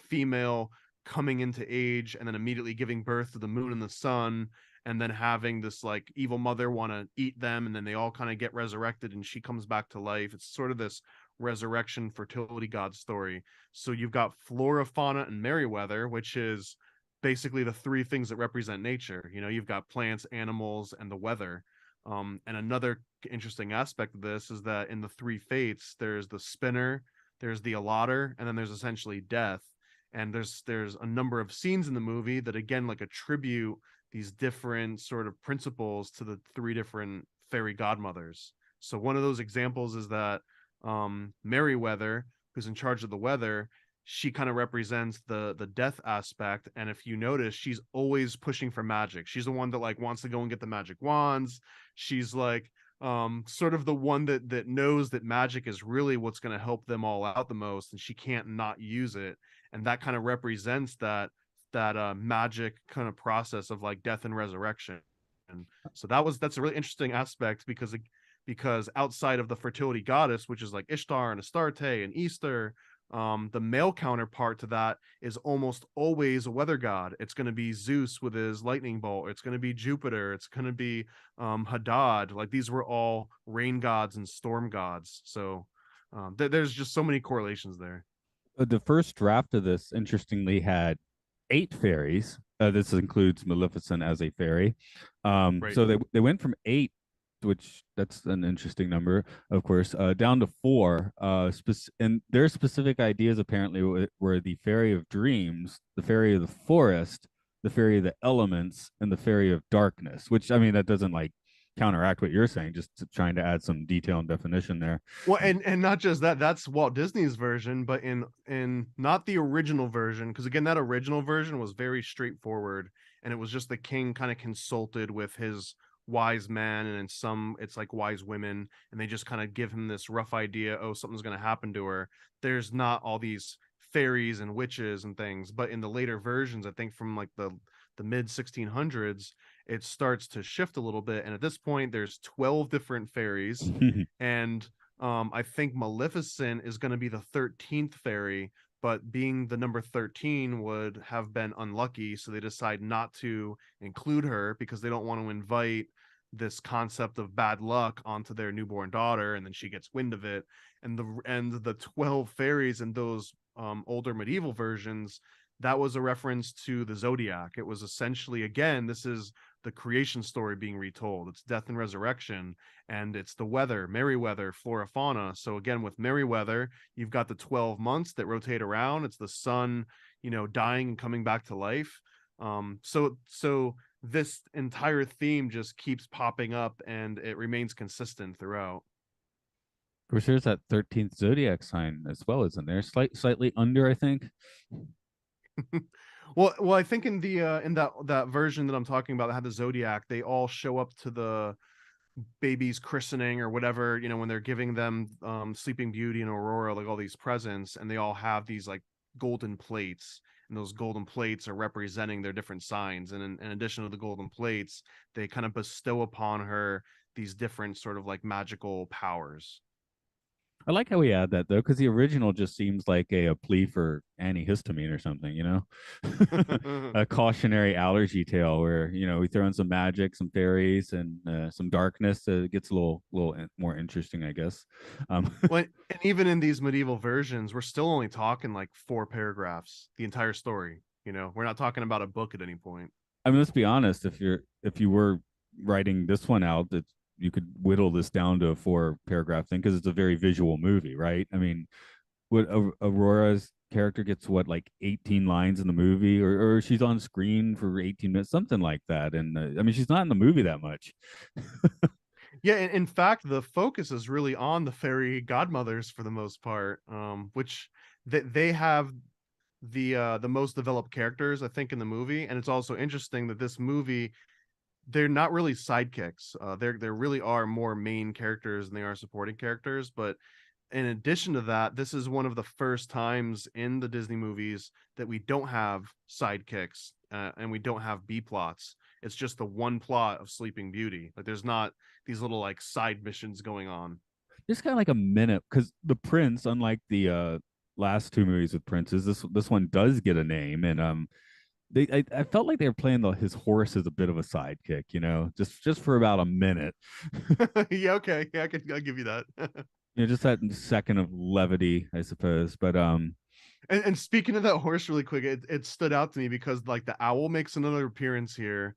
female coming into age and then immediately giving birth to the moon and the sun, and then having this like evil mother want to eat them, and then they all kind of get resurrected and she comes back to life. It's sort of this resurrection fertility god story. So you've got Flora, Fauna, and Merryweather, which is basically the three things that represent nature. You've got plants, animals, and the weather. And another interesting aspect of this is that in the three fates, there's the spinner, there's the allotter, and then there's essentially death. And there's a number of scenes in the movie that again like attribute these different sort of principles to the three different fairy godmothers. So one of those examples is that Merryweather, who's in charge of the weather, she kind of represents the death aspect. And if you notice, she's always pushing for magic. She's the one that like wants to go and get the magic wands. She's like sort of the one that knows that magic is really what's going to help them all out the most, and she can't not use it. And that kind of represents that magic kind of process of like death and resurrection. And so that's a really interesting aspect because outside of the fertility goddess, which is like Ishtar and Astarte and Easter, the male counterpart to that is almost always a weather god. It's going to be Zeus with his lightning bolt. It's going to be Jupiter. It's going to be Hadad. Like these were all rain gods and storm gods. So there's just so many correlations there. The first draft of this, interestingly, had 8 fairies. This includes Maleficent as a fairy. Right. So they went from 8, which that's an interesting number, of course, down to 4. And their specific ideas apparently were the fairy of dreams, the fairy of the forest, the fairy of the elements, and the fairy of darkness. Which, I mean, that doesn't like counteract what you're saying, just trying to add some detail and definition there. Well, and not just that, that's Walt Disney's version, but in not the original version, because again, that original version was very straightforward, and it was just the king kind of consulted with his wise men, and in some it's like wise women, and they just kind of give him this rough idea, oh, something's going to happen to her. There's not all these fairies and witches and things, but in the later versions, I think from like the mid 1600s, it starts to shift a little bit, and at this point there's 12 different fairies. And I think Maleficent is going to be the 13th fairy, but being the number 13 would have been unlucky, so they decide not to include her because they don't want to invite this concept of bad luck onto their newborn daughter, and then she gets wind of it. And the 12 fairies in those older medieval versions, that was a reference to the zodiac. It was essentially, again, this is the creation story being retold. It's death and resurrection, and it's the weather, Merryweather, flora, fauna. So again, with Merryweather, you've got the 12 months that rotate around. It's the sun, dying and coming back to life. So this entire theme just keeps popping up, and it remains consistent throughout. Of course, there's that 13th zodiac sign as well, isn't there? Slightly under, I think. Well, I think in that version that I'm talking about that had the zodiac, they all show up to the baby's christening or whatever, when they're giving them Sleeping Beauty and Aurora, like all these presents, and they all have these like golden plates, and those golden plates are representing their different signs. And in addition to the golden plates, they kind of bestow upon her these different sort of like magical powers. I like how we add that though, because the original just seems like a plea for antihistamine or something, a cautionary allergy tale where we throw in some magic, some fairies, and some darkness. It gets a little more interesting, I guess. And even in these medieval versions, we're still only talking like 4 paragraphs, the entire story. We're not talking about a book at any point. I mean, let's be honest. If you were writing this one out, that you could whittle this down to a 4 paragraph thing because it's a very visual movie, right? I mean, what Aurora's character gets what, like 18 lines in the movie, or she's on screen for 18 minutes, something like that. And I mean, she's not in the movie that much. Yeah, in fact, the focus is really on the fairy godmothers for the most part, which they have the most developed characters, I think, in the movie. And it's also interesting that this movie, they're not really sidekicks. There really are more main characters than they are supporting characters. But in addition to that, this is one of the first times in the Disney movies that we don't have sidekicks, and we don't have B plots. It's just the one plot of Sleeping Beauty. Like there's not these little like side missions going on. Just kind of like a minute, because the prince, unlike the last two movies with princes, this one does get a name. And I felt like they were playing his horse as a bit of a sidekick, just for about a minute. Yeah, okay, yeah, I'll give you that. Just that second of levity, I suppose. But And speaking of that horse really quick, it stood out to me because like the owl makes another appearance here,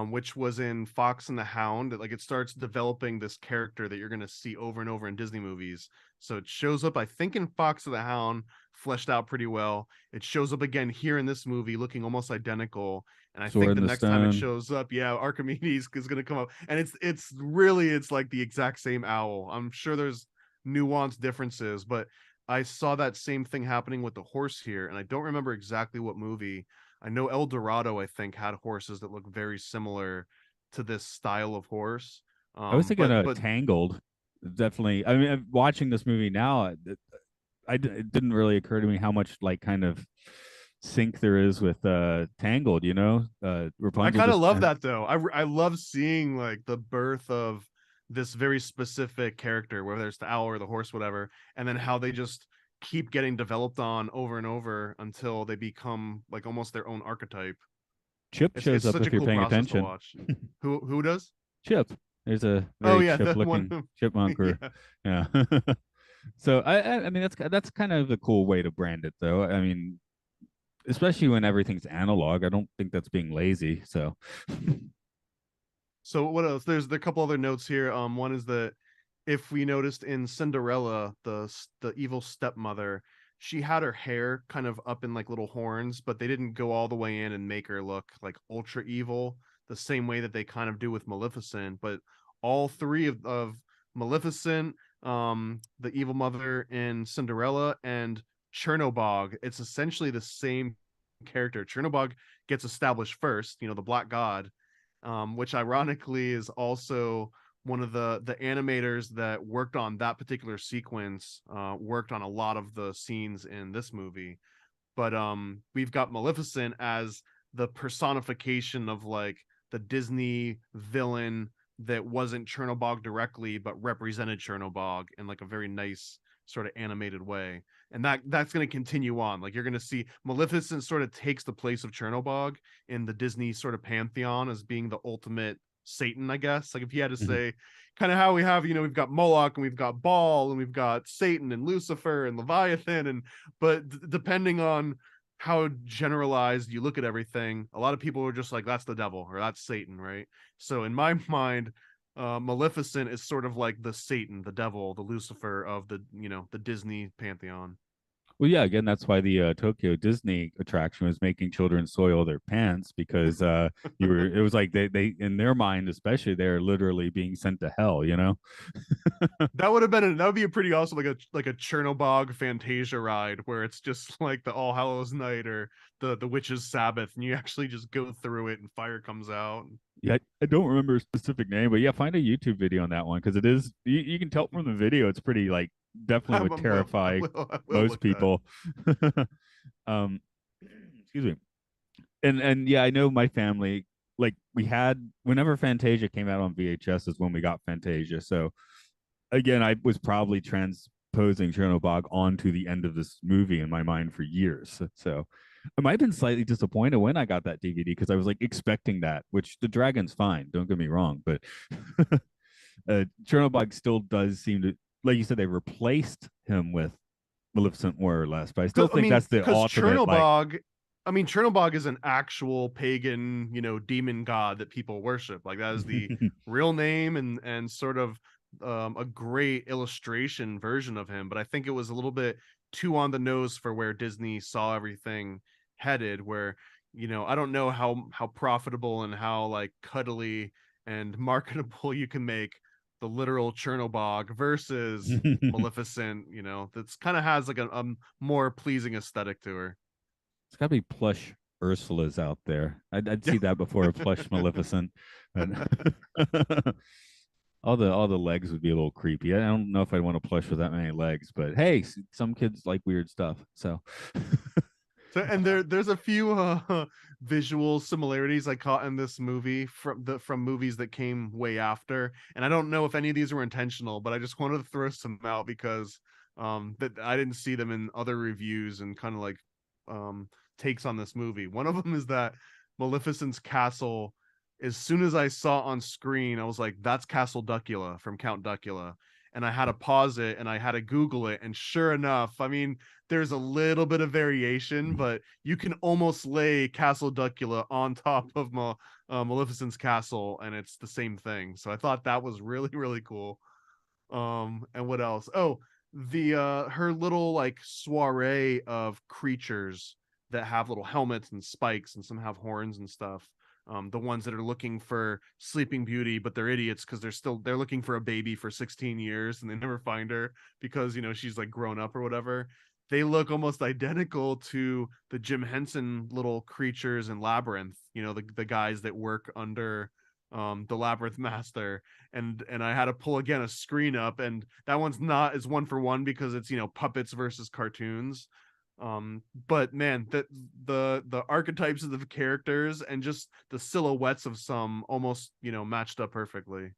which was in Fox and the Hound. Like it starts developing this character that you're going to see over and over in Disney movies. So it shows up, I think, in Fox and the Hound, fleshed out pretty well. It shows up again here in this movie, looking almost identical. And I think Sword the in the next time it Stone. shows up, yeah, Archimedes is going to come up, and it's really it's like the exact same owl. I'm sure there's nuanced differences, but I saw that same thing happening with the horse here, and I don't remember exactly what movie. I know El Dorado, I think, had horses that look very similar to this style of horse. I was thinking But Tangled. Definitely. I mean, watching this movie now, it didn't really occur to me how much like kind of sync there is with Tangled. I Rapunzel kind of just love that though. I love seeing like the birth of this very specific character, whether it's the owl or the horse, whatever, and then how they just keep getting developed on over and over until they become like almost their own archetype. Chip It's shows it's up such if a you're cool paying process to attention. watch. Who does? Chip. There's a Oh very yeah, the chip-looking one. chipmunk. Or, Yeah. yeah. So I mean that's kind of the cool way to brand it, though. I mean, especially when everything's analog. I don't think that's being lazy. So So what else? There's a couple other notes here. One is that if we noticed in Cinderella, the evil stepmother, she had her hair kind of up in like little horns, but they didn't go all the way in and make her look like ultra evil the same way that they kind of do with Maleficent. But all three of Maleficent, the evil mother in Cinderella, and Chernobog, it's essentially the same character. Chernobog gets established first, the Black God, which ironically is also one of the animators that worked on that particular sequence, worked on a lot of the scenes in this movie. But we've got Maleficent as the personification of like the Disney villain that wasn't Chernobog directly, but represented Chernobog in like a very nice sort of animated way. And that's going to continue on. Like you're going to see Maleficent sort of takes the place of Chernobog in the Disney sort of pantheon as being the ultimate Satan, I guess. Like if you had to say kind of how we have, we've got Moloch and we've got Baal and we've got Satan and Lucifer and Leviathan, and but depending on how generalized you look at everything. A lot of people are just like, that's the devil or that's Satan, right? So in my mind, Maleficent is sort of like the Satan, the devil, the Lucifer of the, the Disney pantheon. Well, yeah, again, that's why the Tokyo Disney attraction was making children soil their pants because it was like they in their mind, especially, they're literally being sent to hell, you know? That would be a pretty awesome, like a Chernobog Fantasia ride where it's just like the All Hallows Night or the Witch's Sabbath, and you actually just go through it and fire comes out. Yeah, I don't remember a specific name, but yeah, find a YouTube video on that one because it is you can tell from the video it's pretty like definitely would terrify I will most look that. people. um, excuse me. And yeah, I know my family like we had whenever Fantasia came out on VHS is when we got Fantasia. So again, I was probably transposing Chernobog onto the end of this movie in my mind for years. So I might have been slightly disappointed when I got that DVD because I was like expecting that, which the dragon's fine, don't get me wrong, but Chernobog still does seem to, like you said, they replaced him with Maleficent more or less, but I still think that's the Because ultimate like. Chernobog is an actual pagan, demon god that people worship. Like that is the real name and sort of a great illustration version of him. But I think it was a little bit too on the nose for where Disney saw everything headed. Where I don't know how profitable and how like cuddly and marketable you can make the literal Chernobog versus Maleficent. That's kind of has like a more pleasing aesthetic to her. It's got to be plush Ursulas out there. I'd Yeah. see that before a plush Maleficent. But all the legs would be a little creepy. I don't know if I'd want to plush with that many legs, but hey, some kids like weird stuff. So So and there's a few visual similarities I caught in this movie from movies that came way after. And I don't know if any of these were intentional, but I just wanted to throw some out because that I didn't see them in other reviews and kind of like takes on this movie. One of them is that Maleficent's castle, as soon as I saw on screen, I was like, that's Castle Duckula from Count Duckula. And I had to pause it and I had to Google it. And sure enough, I mean, there's a little bit of variation, but you can almost lay Castle Duckula on top of Maleficent's castle, and it's the same thing. So I thought that was really, really cool. And what else? Oh, the her little like soiree of creatures that have little helmets and spikes, and some have horns and stuff. The ones that are looking for Sleeping Beauty, but they're idiots because they're looking for a baby for 16 years and they never find her because she's like grown up or whatever. They look almost identical to the Jim Henson little creatures in Labyrinth. The guys that work under the Labyrinth Master, and I had to pull again a screen up, and that one's not as one for one because it's puppets versus cartoons. But man, the archetypes of the characters and just the silhouettes of some almost matched up perfectly.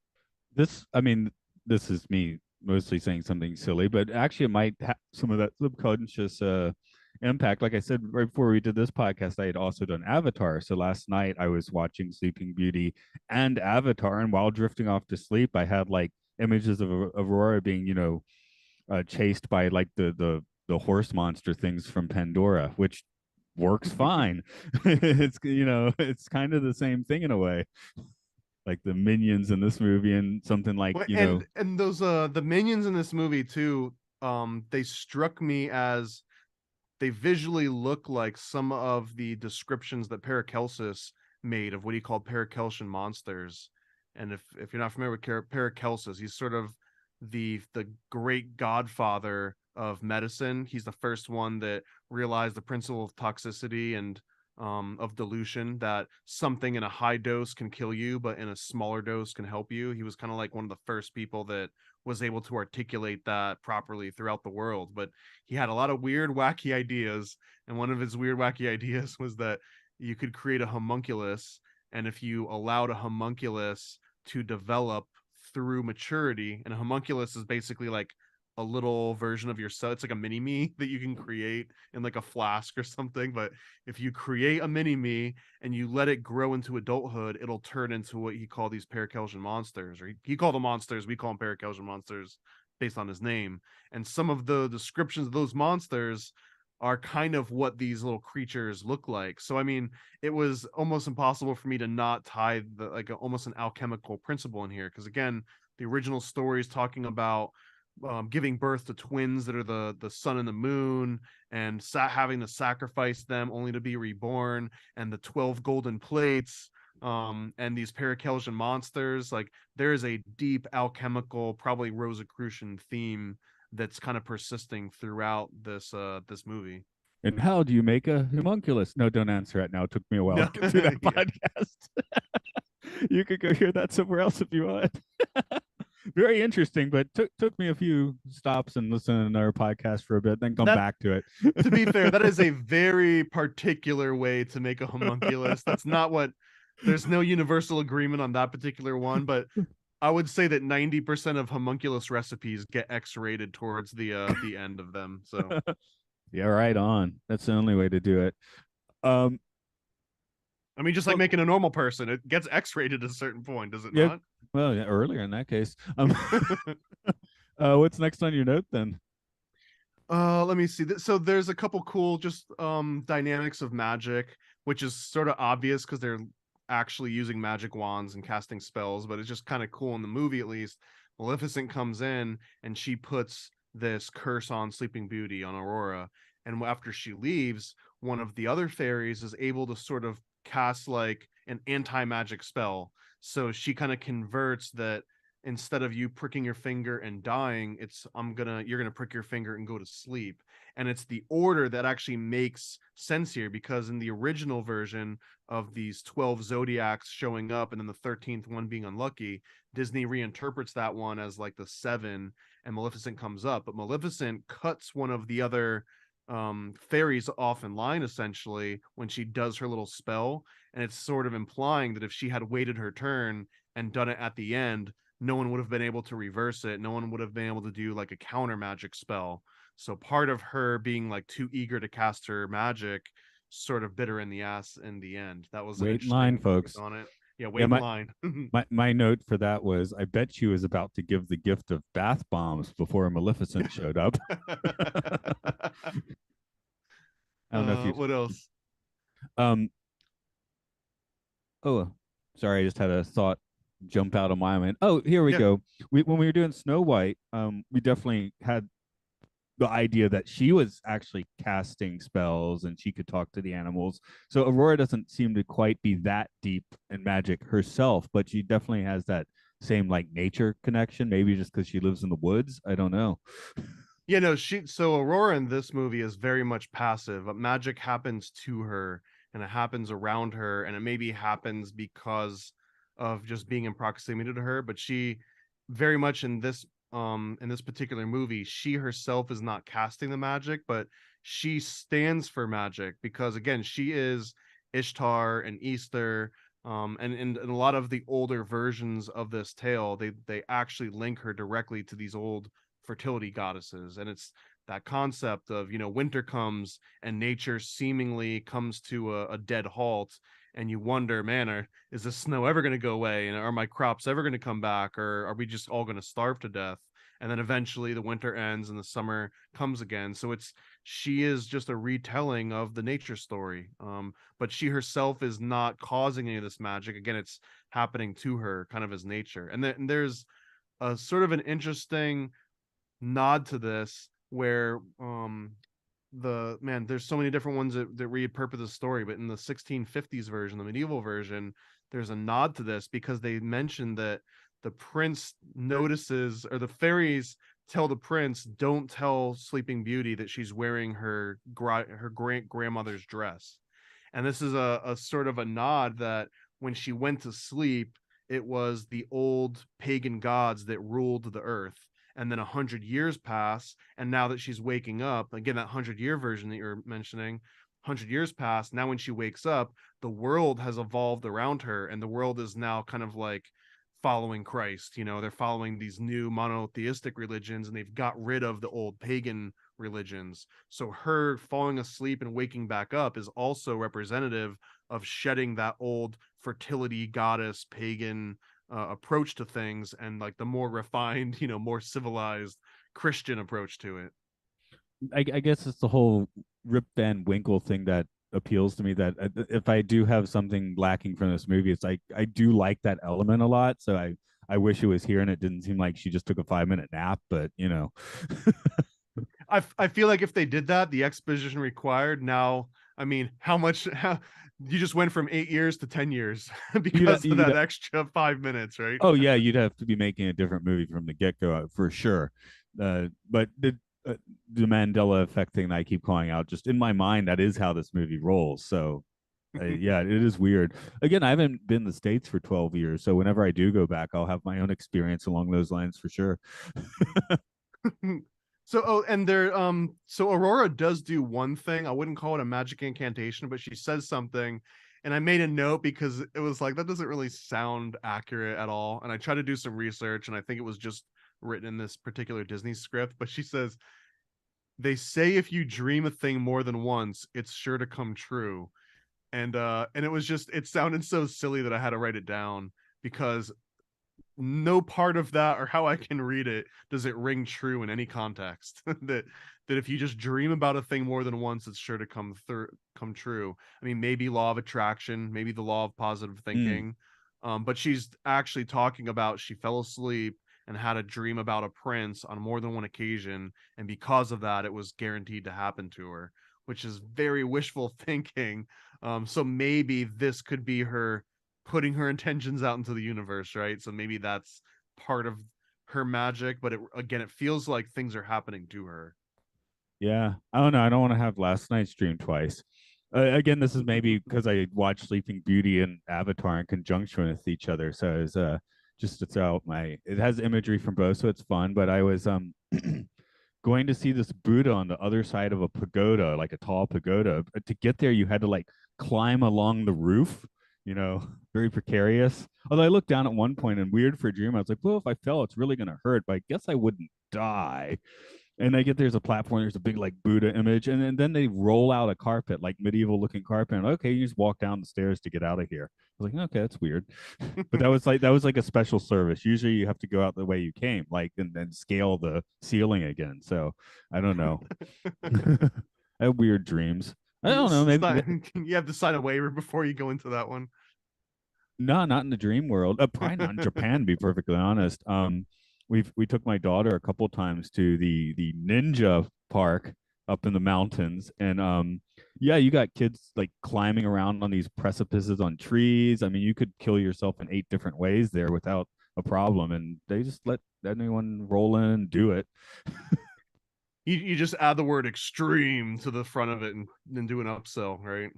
I mean, this is me mostly saying something silly, but actually, it might have some of that subconscious impact. Like I said, right before we did this podcast, I had also done Avatar. So last night I was watching Sleeping Beauty and Avatar, and while drifting off to sleep, I had like images of Aurora being, chased by like the horse monster things from Pandora, which works fine. It's kind of the same thing in a way, like the minions in this movie and something like Well, and those the minions in this movie too, they struck me as they visually look like some of the descriptions that Paracelsus made of what he called Paracelsian monsters. And if you're not familiar with Paracelsus, he's sort of the great godfather of medicine. He's the first one that realized the principle of toxicity and of dilution, that something in a high dose can kill you, but in a smaller dose can help you. He was kind of like one of the first people that was able to articulate that properly throughout the world. But he had a lot of weird, wacky ideas. And one of his weird, wacky ideas was that you could create a homunculus. And if you allowed a homunculus to develop through maturity, and a homunculus is basically like a little version of yourself. It's like a mini me that you can create in like a flask or something. But if you create a mini me and you let it grow into adulthood, it'll turn into what he called these Paracelsian monsters, or he called them monsters. We call them Paracelsian monsters based on his name. And some of the descriptions of those monsters are kind of what these little creatures look like. So I mean, it was almost impossible for me to not tie the like almost an alchemical principle in here, because again, the original story is talking about giving birth to twins that are the sun and the moon, and having to sacrifice them only to be reborn, and the 12 golden plates, and these Paracelsian monsters. Like, there is a deep alchemical, probably Rosicrucian theme that's kind of persisting throughout this movie. And how do you make a homunculus? No, don't answer it now. It took me a while No, to get through that yeah, podcast. You could go hear that somewhere else if you want. Very interesting, but took me a few stops and listen to our podcast for a bit, then come that, back to it. to be fair, that is a very particular way to make a homunculus. That's not what, there's no universal agreement on that particular one, but I would say that 90% of homunculus recipes get X-rated towards the end of them. So Yeah, right on. That's the only way to do it. Um, I mean, just like well, making a normal person, it gets X-rated at a certain point, does it yeah. not? Well, yeah, earlier in that case. What's next on your note then? Let me see. So there's a couple cool just dynamics of magic, which is sort of obvious because they're actually using magic wands and casting spells, but it's just kind of cool in the movie at least. Maleficent comes in and she puts this curse on Sleeping Beauty, on Aurora, and after she leaves, one of the other fairies is able to sort of cast like an anti-magic spell. So she kind of converts that, instead of you pricking your finger and dying, it's you're gonna prick your finger and go to sleep. And it's the order that actually makes sense here, because in the original version of these 12 zodiacs showing up and then the 13th one being unlucky, Disney reinterprets that one as like the seven, and Maleficent comes up, but Maleficent cuts one of the other fairies off in line essentially when she does her little spell, and it's sort of implying that if she had waited her turn and done it at the end, no one would have been able to reverse it. No one would have been able to do like a counter magic spell. So part of her being like too eager to cast her magic sort of bit her in the ass in the end. That was an Wait in line, interesting take folks. on it. Yeah, Yeah, wait in line. my note for that was I bet she was about to give the gift of bath bombs before Maleficent showed up. I don't know if you What else? um oh sorry, I just had a thought jump out of my mind. Oh, here we Yeah. go. When we were doing Snow White, we definitely had the idea that she was actually casting spells and she could talk to the animals. So Aurora doesn't seem to quite be that deep in magic herself, but she definitely has that same like nature connection. Maybe just because she lives in the woods. I don't know. Yeah, no, so Aurora in this movie is very much passive, but magic happens to her and it happens around her, and it maybe happens because of just being in proximity to her, but she very much in this particular movie, she herself is not casting the magic, but she stands for magic because again, she is Ishtar and Easter. And in a lot of the older versions of this tale, they actually link her directly to these old fertility goddesses, and it's that concept of, winter comes and nature seemingly comes to a dead halt, and you wonder, man, is the snow ever going to go away, and are my crops ever going to come back, or are we just all going to starve to death? And then eventually the winter ends and the summer comes again. So she is just a retelling of the nature story, but she herself is not causing any of this magic. Again, it's happening to her kind of as nature. And then there's a sort of an interesting nod to this where there's so many different ones that repurpose the story, but in the 1650s version, the medieval version, there's a nod to this because they mention that the prince notices, or the fairies tell the prince, don't tell Sleeping Beauty that she's wearing her great grandmother's dress. And this is a sort of a nod that when she went to sleep, it was the old pagan gods that ruled the earth, and then 100 years pass, and now that she's waking up again, that 100-year version that you're mentioning, 100 years pass, now when she wakes up, the world has evolved around her, and the world is now kind of like following Christ. They're following these new monotheistic religions, and they've got rid of the old pagan religions. So her falling asleep and waking back up is also representative of shedding that old fertility goddess pagan approach to things, and like the more refined, more civilized Christian approach to it. I guess it's the whole Rip Van Winkle thing that appeals to me. That if I do have something lacking from this movie, it's like I do like that element a lot. So I wish it was here, and it didn't seem like she just took a 5 minute nap. But you know, I feel like if they did that, the exposition required now, I mean, how you just went from 8 years to 10 years you'd because of you'd that extra 5 minutes, right? oh yeah, you'd have to be making a different movie from the get go for sure. But the Mandela effect thing that I keep calling out, just in my mind, that is how this movie rolls. So yeah, it is weird. Again, I haven't been in the States for 12 years, so whenever I do go back, I'll have my own experience along those lines for sure. So and there so Aurora does do one thing. I wouldn't call it a magic incantation, but she says something, and I made a note because it was like that doesn't really sound accurate at all. And I tried to do some research, and I think it was just written in this particular Disney script, but she says they say if you dream a thing more than once, it's sure to come true. And it was just it sounded so silly that I had to write it down because no part of that or how I can read it does it ring true in any context. That if you just dream about a thing more than once, it's sure to come true. I mean, maybe law of attraction, maybe the law of positive Mm, thinking. But she's actually talking about she fell asleep and had a dream about a prince on more than one occasion, and because of that, it was guaranteed to happen to her, which is very wishful thinking. So maybe this could be her putting her intentions out into the universe, right? So maybe that's part of her magic, but it feels like things are happening to her. yeah, I don't know. I don't want to have last night's dream twice. Again, this is maybe because I watched Sleeping Beauty and Avatar in conjunction with each other, so it's just to throw out my. It has imagery from both, so it's fun. But I was going to see this Buddha on the other side of a pagoda, like a tall pagoda. But to get there, you had to like climb along the roof, very precarious. Although I looked down at one point and weird for a dream, I was like, well, if I fell, it's really going to hurt, but I guess I wouldn't die. And I get there's a platform, there's a big like Buddha image, and then they roll out a carpet, like medieval looking carpet. And okay, you just walk down the stairs to get out of here. I was like, okay, that's weird. But that was like a special service. Usually you have to go out the way you came, like and then scale the ceiling again. So I don't know. I have weird dreams. I don't know. Maybe You have to sign a waiver before you go into that one. no, not in the dream world. Probably not in Japan, to be perfectly honest. We took my daughter a couple times to the ninja park up in the mountains, and yeah, you got kids like climbing around on these precipices on trees. I mean, you could kill yourself in 8 different ways there without a problem, and they just let anyone roll in and do it. You just add the word extreme to the front of it and then do an upsell, right?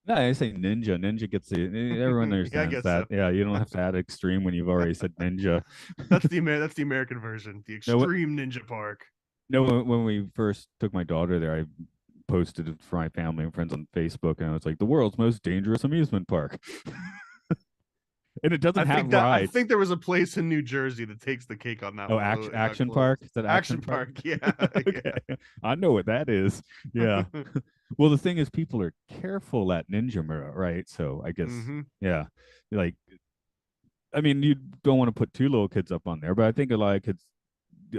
No, I say ninja. Ninja gets it. Everyone Yeah, I understands guess so. that. Yeah, you don't have to add extreme when you've already said ninja. That's the American version, the No, extreme ninja park. no, when we first took my daughter there, I posted it for my family and friends on Facebook, and I was like, the world's most dangerous amusement park. And it doesn't have I rides. think there was a place in New Jersey that takes the cake on that Oh, one, although it got action park? closed. Is that Action action park? Park, yeah, Okay. I know what that is. Yeah. Well, the thing is, people are careful at Ninja Mura, right? So I guess, hmm yeah. Like, I mean, you don't want to put two little kids up on there, but I think a lot of kids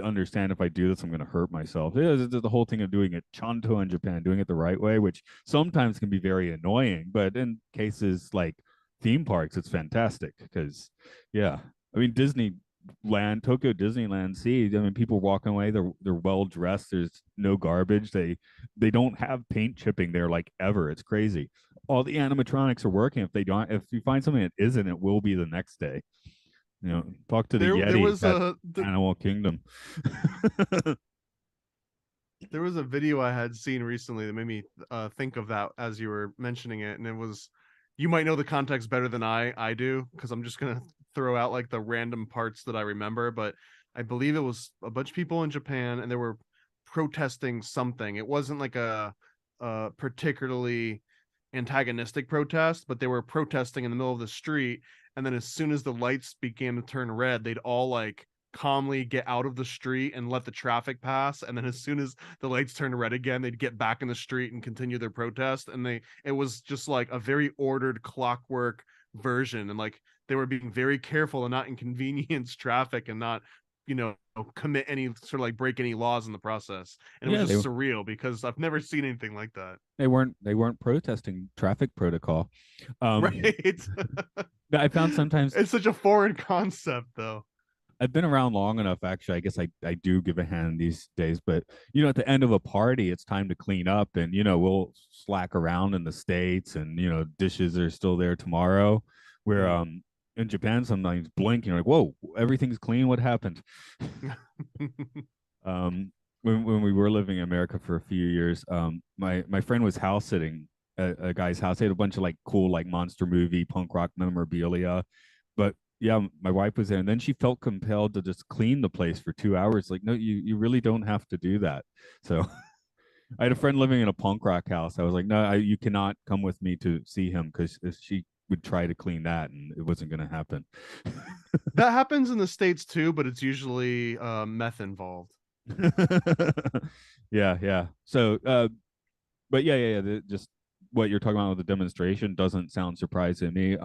understand if I do this, I'm going to hurt myself. It is the whole thing of doing it chanto in Japan, doing it the right way, which sometimes can be very annoying. But in cases like theme parks, it's fantastic because, yeah, I mean Tokyo Disneyland Sea. I mean, people walking away, they're well dressed. There's no garbage. They don't have paint chipping there like ever. It's crazy. All the animatronics are working. If you find something that isn't, it will be the next day. Talk to the there Yeti was at a Animal Kingdom. there was a video I had seen recently that made me think of that as you were mentioning it, and you might know the context better than I do because I'm just gonna throw out like the random parts that I remember, but I believe it was a bunch of people in Japan and they were protesting something. It wasn't like a particularly antagonistic protest, but they were protesting in the middle of the street, and then as soon as the lights began to turn red, they'd all like calmly get out of the street and let the traffic pass, and then as soon as the lights turned red again, they'd get back in the street and continue their protest. And it was just like a very ordered clockwork version, and like they were being very careful to not inconvenience traffic and not commit any sort of like break any laws in the process. And it was Yeah, just surreal because I've never seen anything like that. they weren't protesting traffic protocol. Um, Right. I found sometimes It's such a foreign concept though. I've been around long enough, actually. I guess I do give a hand these days, but at the end of a party, it's time to clean up, and we'll slack around in the States, and dishes are still there tomorrow. Where Mm. in Japan, sometimes blink, like, whoa, everything's clean. What happened? um, when we were living in America for a few years, my friend was house sitting at a guy's house. He had a bunch of like cool like monster movie punk rock memorabilia, but yeah, my wife was there, and then she felt compelled to just clean the place for 2 hours. Like, no, you really don't have to do that. So I had a friend living in a punk rock house. I was like, no, you cannot come with me to see him because she would try to clean that, and it wasn't going to happen. That happens in the States too, but it's usually meth involved. Yeah, yeah. So, but yeah. Just what you're talking about with the demonstration doesn't sound surprising to me.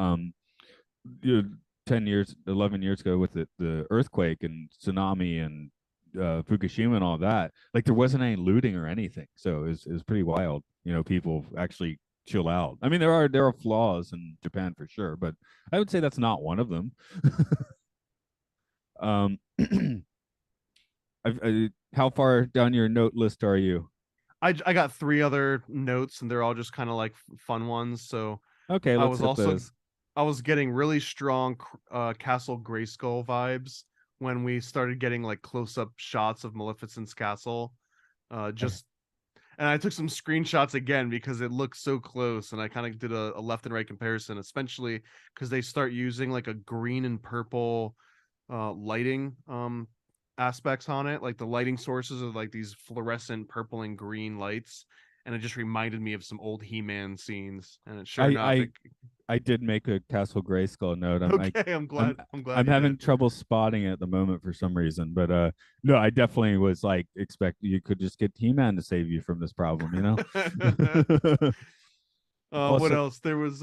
You know, 10 years 11 years ago with the earthquake and tsunami and Fukushima and all that, like there wasn't any looting or anything, so it was pretty wild. People actually chill out. I mean, there are flaws in Japan for sure, but I would say that's not one of them. um how far down your note list are you? I got three other notes, and they're all just kind of like fun ones. So Okay, I let's was hit also those. I was getting really strong Castle Grayskull vibes when we started getting like close up shots of Maleficent's castle. Just and I took some screenshots again because it looked so close, and I kind of did a left and right comparison, especially because they start using like a green and purple lighting aspects on it. Like the lighting sources are like these fluorescent purple and green lights, and it just reminded me of some old He-Man scenes. And it, sure I enough, I it I did make a Castle Grayskull note. okay, I'm I'm glad I'm you having did. trouble spotting it at the moment for some reason, but no, I definitely was like expect you could just get He-Man to save you from this problem. What Also, else? There was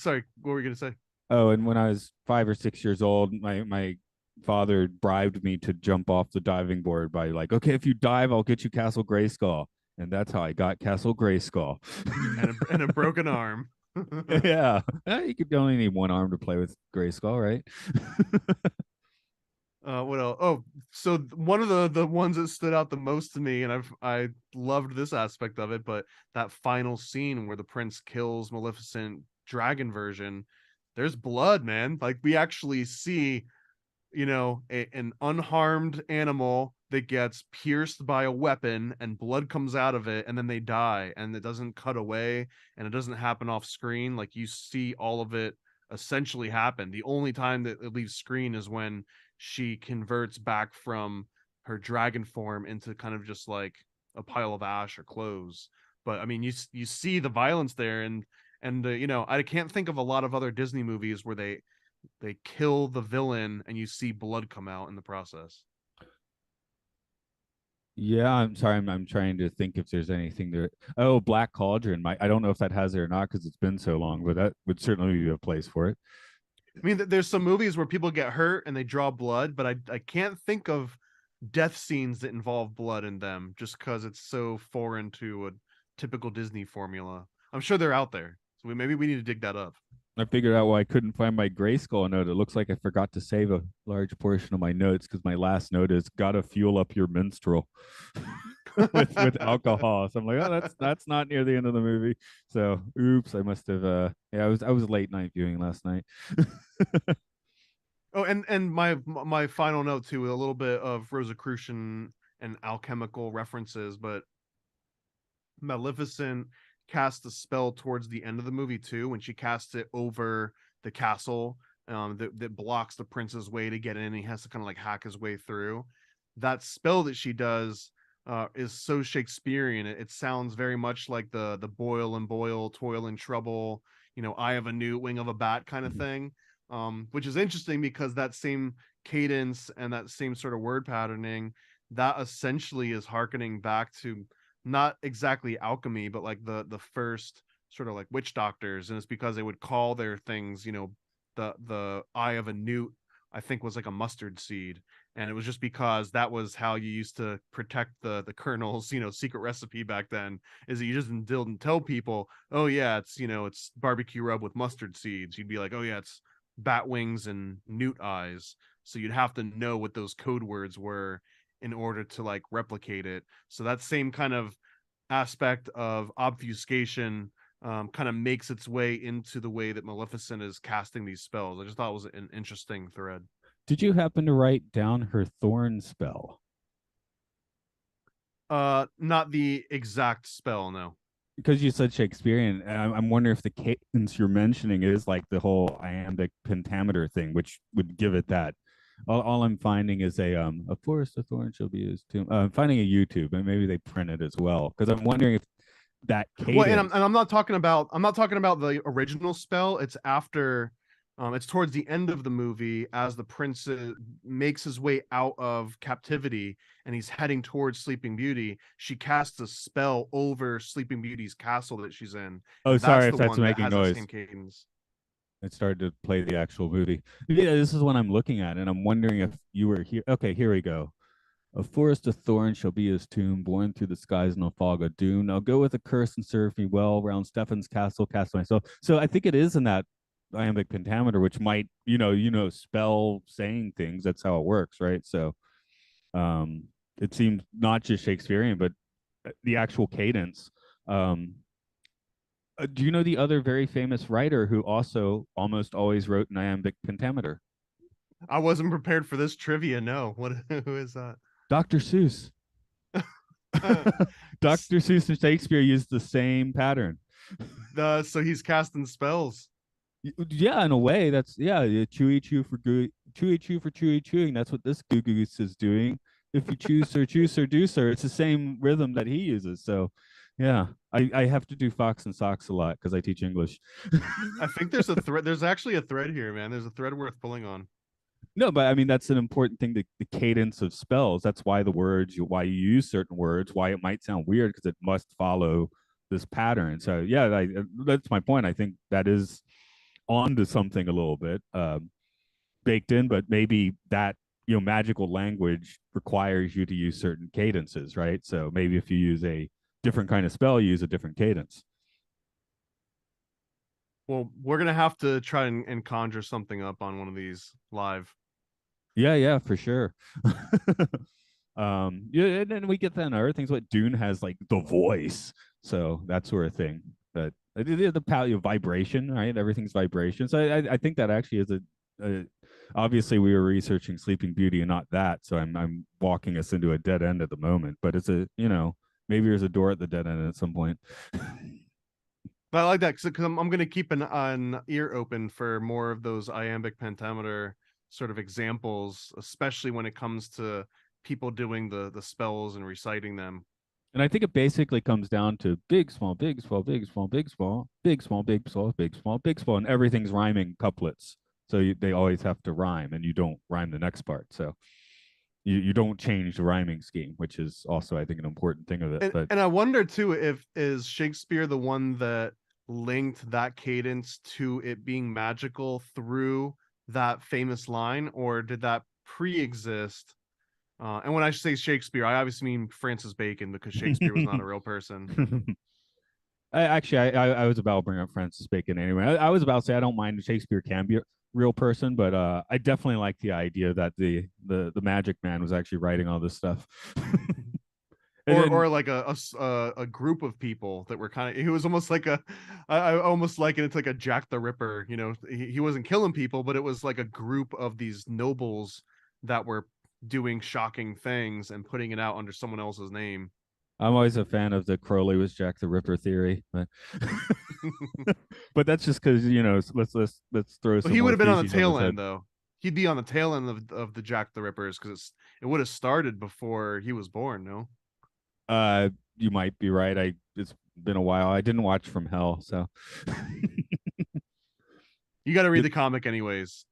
sorry, what were you gonna say? oh, and when I was 5 or 6 years old, my father bribed me to jump off the diving board by like, okay, if you dive, I'll get you Castle Grayskull, and that's how I got Castle Grayskull. And a broken arm. Yeah, you could only need one arm to play with Grayskull, right? What else? Oh, so one of the ones that stood out the most to me, and I loved this aspect of it, but that final scene where the prince kills Maleficent dragon version, there's blood, man. Like we actually see, an unharmed animal that gets pierced by a weapon and blood comes out of it, and then they die, and it doesn't cut away, and it doesn't happen off screen. Like you see all of it essentially happen. The only time that it leaves screen is when she converts back from her dragon form into kind of just like a pile of ash or clothes. But I mean, you see the violence there, and I can't think of a lot of other Disney movies where they kill the villain and you see blood come out in the process. Yeah, I'm sorry. I'm trying to think if there's anything there. Oh, Black Cauldron. I don't know if that has it or not because it's been so long, but that would certainly be a place for it. I mean, there's some movies where people get hurt and they draw blood, but I can't think of death scenes that involve blood in them just because it's so foreign to a typical Disney formula. I'm sure they're out there, so maybe we need to dig that up. I figured out why I couldn't find my Grayskull note. It looks like I forgot to save a large portion of my notes because my last note is gotta fuel up your minstrel with alcohol. So I'm like, oh, that's not near the end of the movie. So oops, I must have yeah, I was late night viewing last night. Oh, and my final note too, a little bit of Rosicrucian and alchemical references, but Maleficent casts a spell towards the end of the movie too, when she casts it over the castle, that blocks the prince's way to get in. He has to kind of like hack his way through. That spell that she does is so Shakespearean. It sounds very much like the boil and boil, toil and trouble, eye of a newt, wing of a bat kind of thing. Which is interesting because that same cadence and that same sort of word patterning, that essentially is harkening back to not exactly alchemy, but like the first sort of like witch doctors, and it's because they would call their things, the eye of a newt, I think was like a mustard seed, and it was just because that was how you used to protect the colonel's secret recipe back then, is that you just didn't tell people, oh yeah, it's barbecue rub with mustard seeds. You'd be like, oh yeah, it's bat wings and newt eyes. So you'd have to know what those code words were in order to like replicate it. So that same kind of aspect of obfuscation kind of makes its way into the way that Maleficent is casting these spells. I just thought it was an interesting thread. Did you happen to write down her thorn spell? Not the exact spell, no. Because you said Shakespearean, I'm wondering if the cadence you're mentioning is like the whole iambic pentameter thing, which would give it that. All I'm finding is a forest of thorns shall be his tomb. I'm finding a YouTube, and maybe they print it as well. Because I'm wondering if that Well, cadence. and I'm not talking about the original spell. It's after, it's towards the end of the movie as the prince makes his way out of captivity and he's heading towards Sleeping Beauty. She casts a spell over Sleeping Beauty's castle that she's in, Oh, and that's sorry the if that's one that making has that noise. same cadence. It started to play the actual movie. Yeah, this is what I'm looking at, and I'm wondering if you were here. Okay, here we go. A forest of thorns shall be his tomb, born through the skies in a fog of doom. Now go with a curse and serve me well. Round Stefan's castle, cast myself. So I think it is in that iambic pentameter, which might, spell saying things. That's how it works, right? So it seems not just Shakespearean, but the actual cadence. Um, do you know the other very famous writer who also almost always wrote in iambic pentameter? I wasn't prepared for this trivia. No, what? Who is that? Dr. Seuss. Dr. Seuss and Shakespeare used the same pattern. So he's casting spells. Yeah, in a way, that's chewy chew for chewy chew for chewy chewing. That's what this goo goose is doing. If you choose sir, choose sir, do sir. It's the same rhythm that he uses. So, yeah, I have to do Fox and Socks a lot because I teach English. I think there's a thread. There's actually a thread here, man. There's a thread worth pulling on. No, but I mean that's an important thing. The cadence of spells. That's why the words, why you use certain words, why it might sound weird because it must follow this pattern. So yeah, that's my point. I think that is onto something a little bit baked in, but maybe that magical language requires you to use certain cadences, right? So maybe if you use a different kind of spell, you use a different cadence. Well, we're gonna have to try and conjure something up on one of these live. Yeah, for sure. Yeah, and then we get that in other things. What Dune has like the voice, so that sort of thing. But the palette vibration, right? Everything's vibration. So I think that actually is a obviously we were researching Sleeping Beauty and not that. So I'm walking us into a dead end at the moment. But it's a maybe there's a door at the dead end at some point. But I like that because I'm going to keep an ear open for more of those iambic pentameter sort of examples, especially when it comes to people doing the spells and reciting them. And I think it basically comes down to big, small, big, small, big, small, big, small, big, small, big, small, big, small, big, small, and everything's rhyming couplets. So they always have to rhyme, and you don't rhyme the next part. So you don't change the rhyming scheme, which is also I think an important thing of it. And I wonder too, if is Shakespeare the one that linked that cadence to it being magical through that famous line, or did that pre-exist? And when I say Shakespeare, I obviously mean Francis Bacon, because Shakespeare was not a real person. I was about to bring up Francis Bacon anyway. I was about to say I don't mind Shakespeare can be a real person, but I definitely like the idea that the magic man was actually writing all this stuff. Or like a group of people that were kind of, he was almost like I almost liken it to like a Jack the Ripper. He wasn't killing people, but it was like a group of these nobles that were doing shocking things and putting it out under someone else's name. I'm always a fan of the Crowley was Jack the Ripper theory, but but that's just because let's throw some. He would more have been on the feces tail his end though. He'd be on the tail end of the Jack the Rippers, because it would have started before he was born. No, you might be right. It's been a while. I didn't watch From Hell, so you got to read the comic anyways.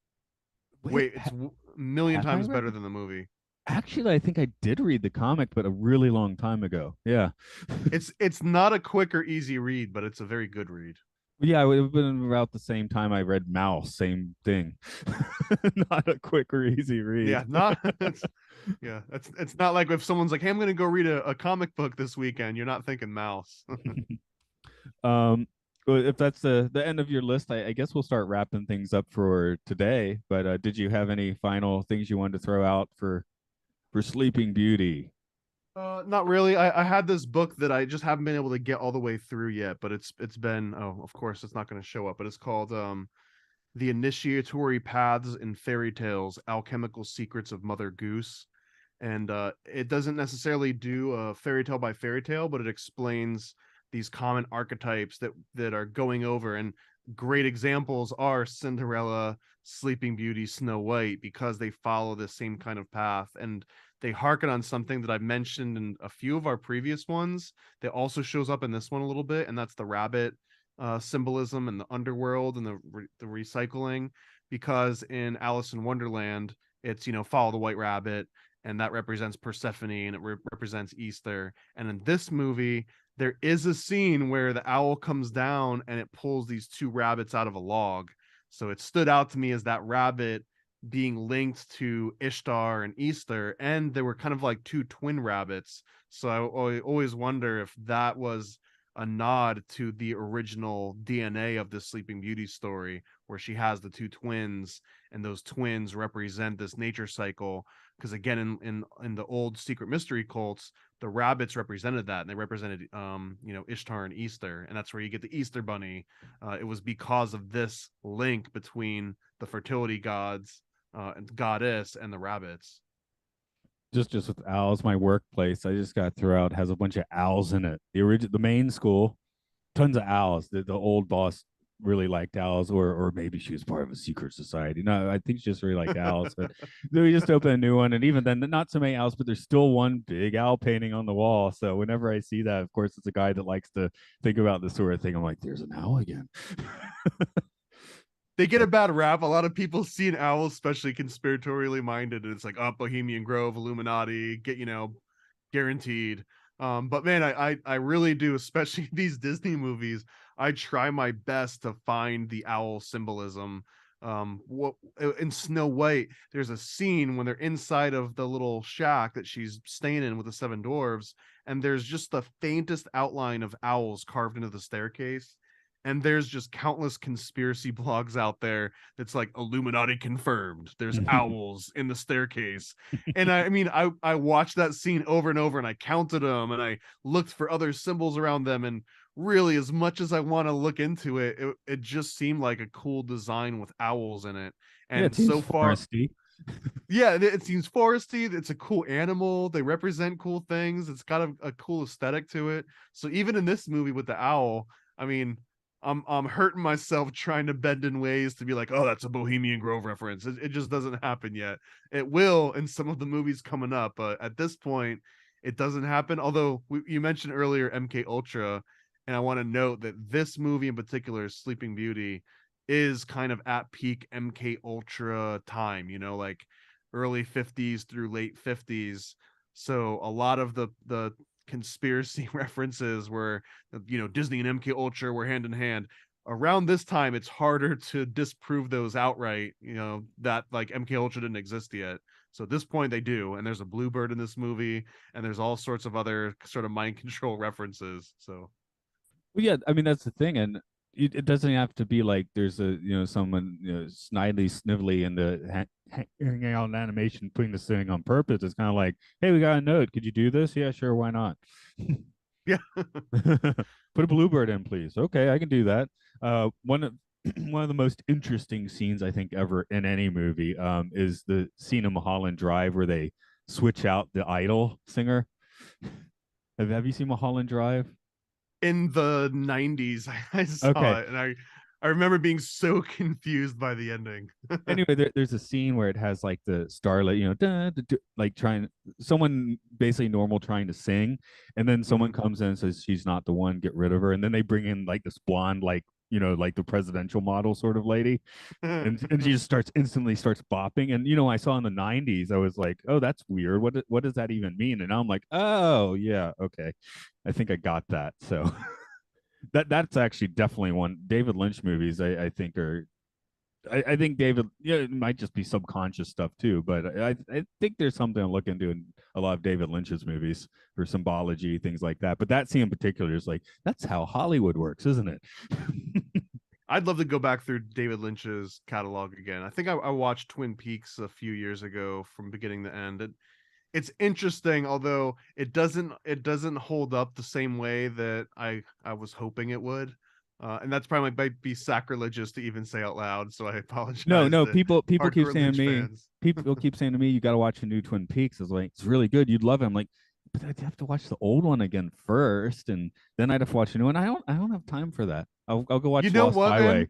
wait, It's a million times better than the movie. Actually, I think I did read the comic, but a really long time ago. Yeah. It's not a quick or easy read, but it's a very good read. Yeah, it would have been about the same time I read Mouse, same thing. Not a quick or easy read. Yeah, not it's yeah, it's not like if someone's like, "Hey, I'm gonna go read a comic book this weekend." You're not thinking Mouse. um, well, if that's the end of your list, I guess we'll start wrapping things up for today. But did you have any final things you wanted to throw out for Sleeping Beauty? Not really. I had this book that I just haven't been able to get all the way through yet, but it's been, oh, of course it's not going to show up, but it's called The Initiatory Paths in Fairy Tales: Alchemical Secrets of Mother Goose. And it doesn't necessarily do a fairy tale by fairy tale, but it explains these common archetypes that are going over. And great examples are Cinderella, Sleeping Beauty, Snow White, because they follow the same kind of path. And they harken on something that I've mentioned in a few of our previous ones that also shows up in this one a little bit, and that's the rabbit symbolism and the underworld and the recycling. Because in Alice in Wonderland, it's, follow the white rabbit, and that represents Persephone, and it represents Easter. And in this movie, there is a scene where the owl comes down and it pulls these two rabbits out of a log. So it stood out to me as that rabbit being linked to Ishtar and Easter, and they were kind of like two twin rabbits. So I always wonder if that was a nod to the original DNA of the Sleeping Beauty story, where she has the two twins, and those twins represent this nature cycle. Because again, in the old secret mystery cults, the rabbits represented that, and they represented Ishtar and Easter, and that's where you get the Easter bunny. It was because of this link between the fertility gods and goddess and the rabbits. Just with owls, my workplace, I just got through out has a bunch of owls in it. The main school, tons of owls. The old boss really liked owls, or maybe she was part of a secret society. No, I think she just really liked owls. But then we just opened a new one, and even then, not so many owls, but there's still one big owl painting on the wall. So whenever I see that, of course, it's a guy that likes to think about this sort of thing. I'm like, there's an owl again. They get a bad rap. A lot of people see an owl, especially conspiratorially minded, and it's like, oh, Bohemian Grove, Illuminati, guaranteed. But man, I really do, especially these Disney movies. I try my best to find the owl symbolism. What in Snow White, there's a scene when they're inside of the little shack that she's staying in with the seven dwarves, and there's just the faintest outline of owls carved into the staircase. And there's just countless conspiracy blogs out there that's like Illuminati confirmed. There's owls in the staircase. And I mean, I watched that scene over and over, and I counted them, and I looked for other symbols around them. And really, as much as I want to look into it, it just seemed like a cool design with owls in it. Yeah, it And seems so far, foresty. yeah, it seems foresty. It's a cool animal. They represent cool things. It's got a cool aesthetic to it. So even in this movie with the owl, I mean, I'm hurting myself trying to bend in ways to be like, oh, that's a Bohemian Grove reference. It just doesn't happen yet. It will in some of the movies coming up, but at this point, it doesn't happen. Although you mentioned earlier MK Ultra, and I want to note that this movie in particular, Sleeping Beauty, is kind of at peak MK Ultra time. Like early 50s through late 50s. So a lot of the conspiracy references where Disney and MK Ultra were hand in hand. Around this time, it's harder to disprove those outright. That like MK Ultra didn't exist yet. So at this point, they do, and there's a bluebird in this movie, and there's all sorts of other sort of mind control references. So Well, yeah, I mean that's the thing, and it doesn't have to be like there's a someone snidely snivelly in the hanging out in animation putting this thing on purpose. It's kind of like, hey, we got a note. Could you do this? Yeah, sure. Why not? yeah, Put a bluebird in, please. Okay, I can do that. One of one of the most interesting scenes I think ever in any movie is the scene in Mulholland Drive where they switch out the idol singer. Have you seen Mulholland Drive? in the 90s, I saw Okay. it, and I remember being so confused by the ending. Anyway, there's a scene where it has like the starlight, like trying someone basically normal trying to sing, and then someone Mhm. comes in and says she's not the one, get rid of her, and then they bring in like this blonde, like like the presidential model sort of lady, and she just instantly starts bopping, and I saw in the '90s, I was like, oh, that's weird. What does that even mean? And now I'm like, oh yeah, okay, I think I got that. So That's actually definitely one. David Lynch movies I think are I think David, yeah, it might just be subconscious stuff too, but I think there's something to look into in a lot of David Lynch's movies for symbology, things like that. But that scene in particular is like, that's how Hollywood works, isn't it? I'd love to go back through David Lynch's catalog again. I think I watched Twin Peaks a few years ago from beginning to end. It's interesting, although it doesn't hold up the same way that I was hoping it would. And that's probably might be sacrilegious to even say out loud, so I No, apologize no, to people keep hardcore saying to Lynch me, fans. people keep saying to me, you got to watch the new Twin Peaks. I was like, it's really good. You'd love it. I'm like, but I'd have to watch the old one again first, and then I'd have to watch the new one. I don't have time for that. I'll go You watch know Lost what, Highway. man?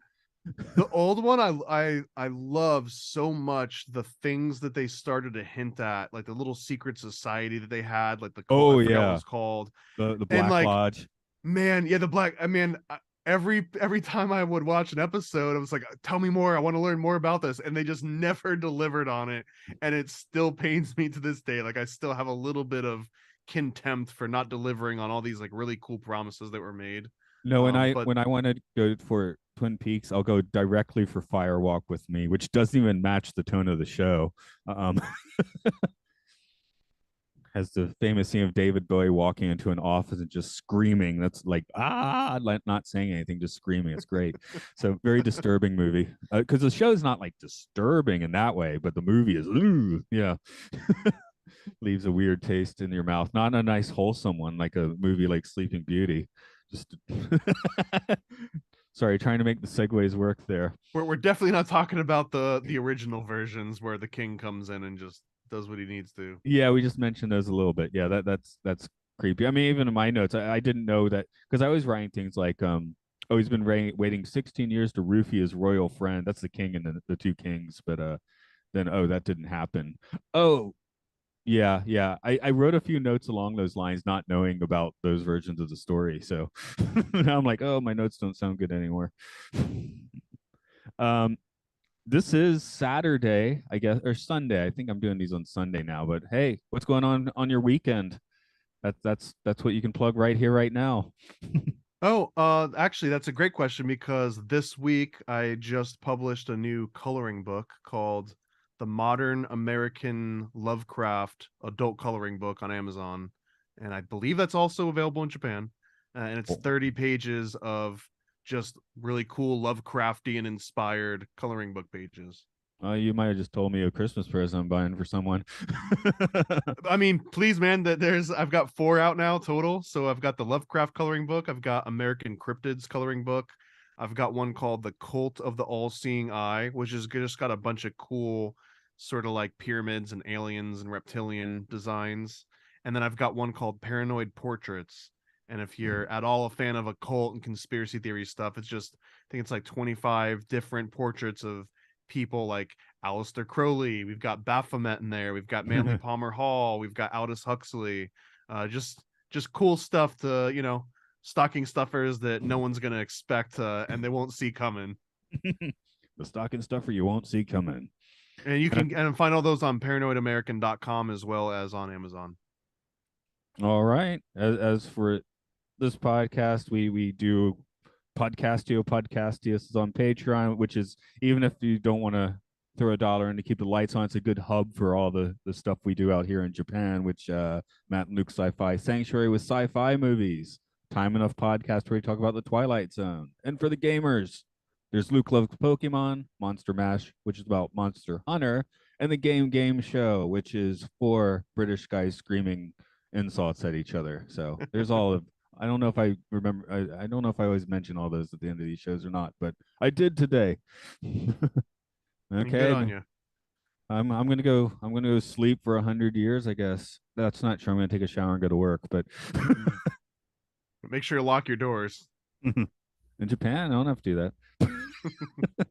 The old one, I love so much the things that they started to hint at, like the little secret society that they had, like the cult. I Oh forgot what it yeah, was called, the and Black like, Lodge. man, yeah, the black. I mean, every time I would watch an episode, I was like, "Tell me more. I want to learn more about this," and they just never delivered on it, and it still pains me to this day. Like, I still have a little bit of contempt for not delivering on all these like really cool promises that were made. No, But when I want to go for Twin Peaks, I'll go directly for Fire Walk with Me, which doesn't even match the tone of the show. Um, has the famous scene of David Bowie walking into an office and just screaming. That's like like not saying anything, just screaming. It's great. So very disturbing movie because the show's not like disturbing in that way, but the movie is yeah, leaves a weird taste in your mouth. Not a nice wholesome one like a movie like Sleeping Beauty. Just sorry, trying to make the segues work there. we're definitely not talking about the original versions where the king comes in and just does what he needs to. Yeah, we just mentioned those a little bit. Yeah, that's creepy. I mean, even in my notes, I didn't know that because I was writing things like, oh, he's been waiting 16 years to roofie his royal friend. That's the king and the two kings. But then oh, that didn't happen. Oh, yeah, yeah. I wrote a few notes along those lines, not knowing about those versions of the story. So now I'm like, oh, my notes don't sound good anymore. Um, this is Saturday, I guess, or Sunday. I think I'm doing these on Sunday now. But hey, what's going on your weekend? That's what you can plug right here, right now. Oh, actually, that's a great question because this week I just published a new coloring book called The Modern American Lovecraft Adult Coloring Book on Amazon. And I believe that's also available in Japan. And it's Oh, 30 pages of just really cool Lovecraftian inspired coloring book pages. you might have just told me a Christmas present I'm buying for someone. I mean, please, man, that I've got 4 out now total. So I've got the Lovecraft coloring book, I've got American Cryptids coloring book, I've got one called The Cult of the All-Seeing Eye, which is just got a bunch of cool sort of like pyramids and aliens and reptilian designs. And then I've got one called Paranoid Portraits. And if you're at all a fan of occult and conspiracy theory stuff, it's just I think it's like 25 different portraits of people like Aleister Crowley, we've got Baphomet in there, we've got Manly Palmer Hall, we've got Aldous Huxley. Just cool stuff to, stocking stuffers that no one's gonna expect and they won't see coming. The stocking stuffer you won't see coming. And you can and find all those on paranoidamerican.com as well as on Amazon. All right. As for this podcast, we do Podcastio is on Patreon, which is even if you don't want to throw a dollar in to keep the lights on, it's a good hub for all the stuff we do out here in Japan, which Matt and Luke Sci-Fi Sanctuary with sci-fi movies. Time Enough podcast where we talk about the Twilight Zone. And for the gamers, there's Luke Loves Pokemon, Monster Mash, which is about Monster Hunter, and the Game Show, which is four British guys screaming insults at each other. So there's all of I don't know if I remember. I don't know if I always mention all those at the end of these shows or not, but I did today. I mean, good Okay, on you. I'm gonna go. I'm gonna go sleep for 100 years. I guess that's not true. I'm gonna take a shower and go to work. But Make sure you lock your doors. in Japan, I don't have to do that.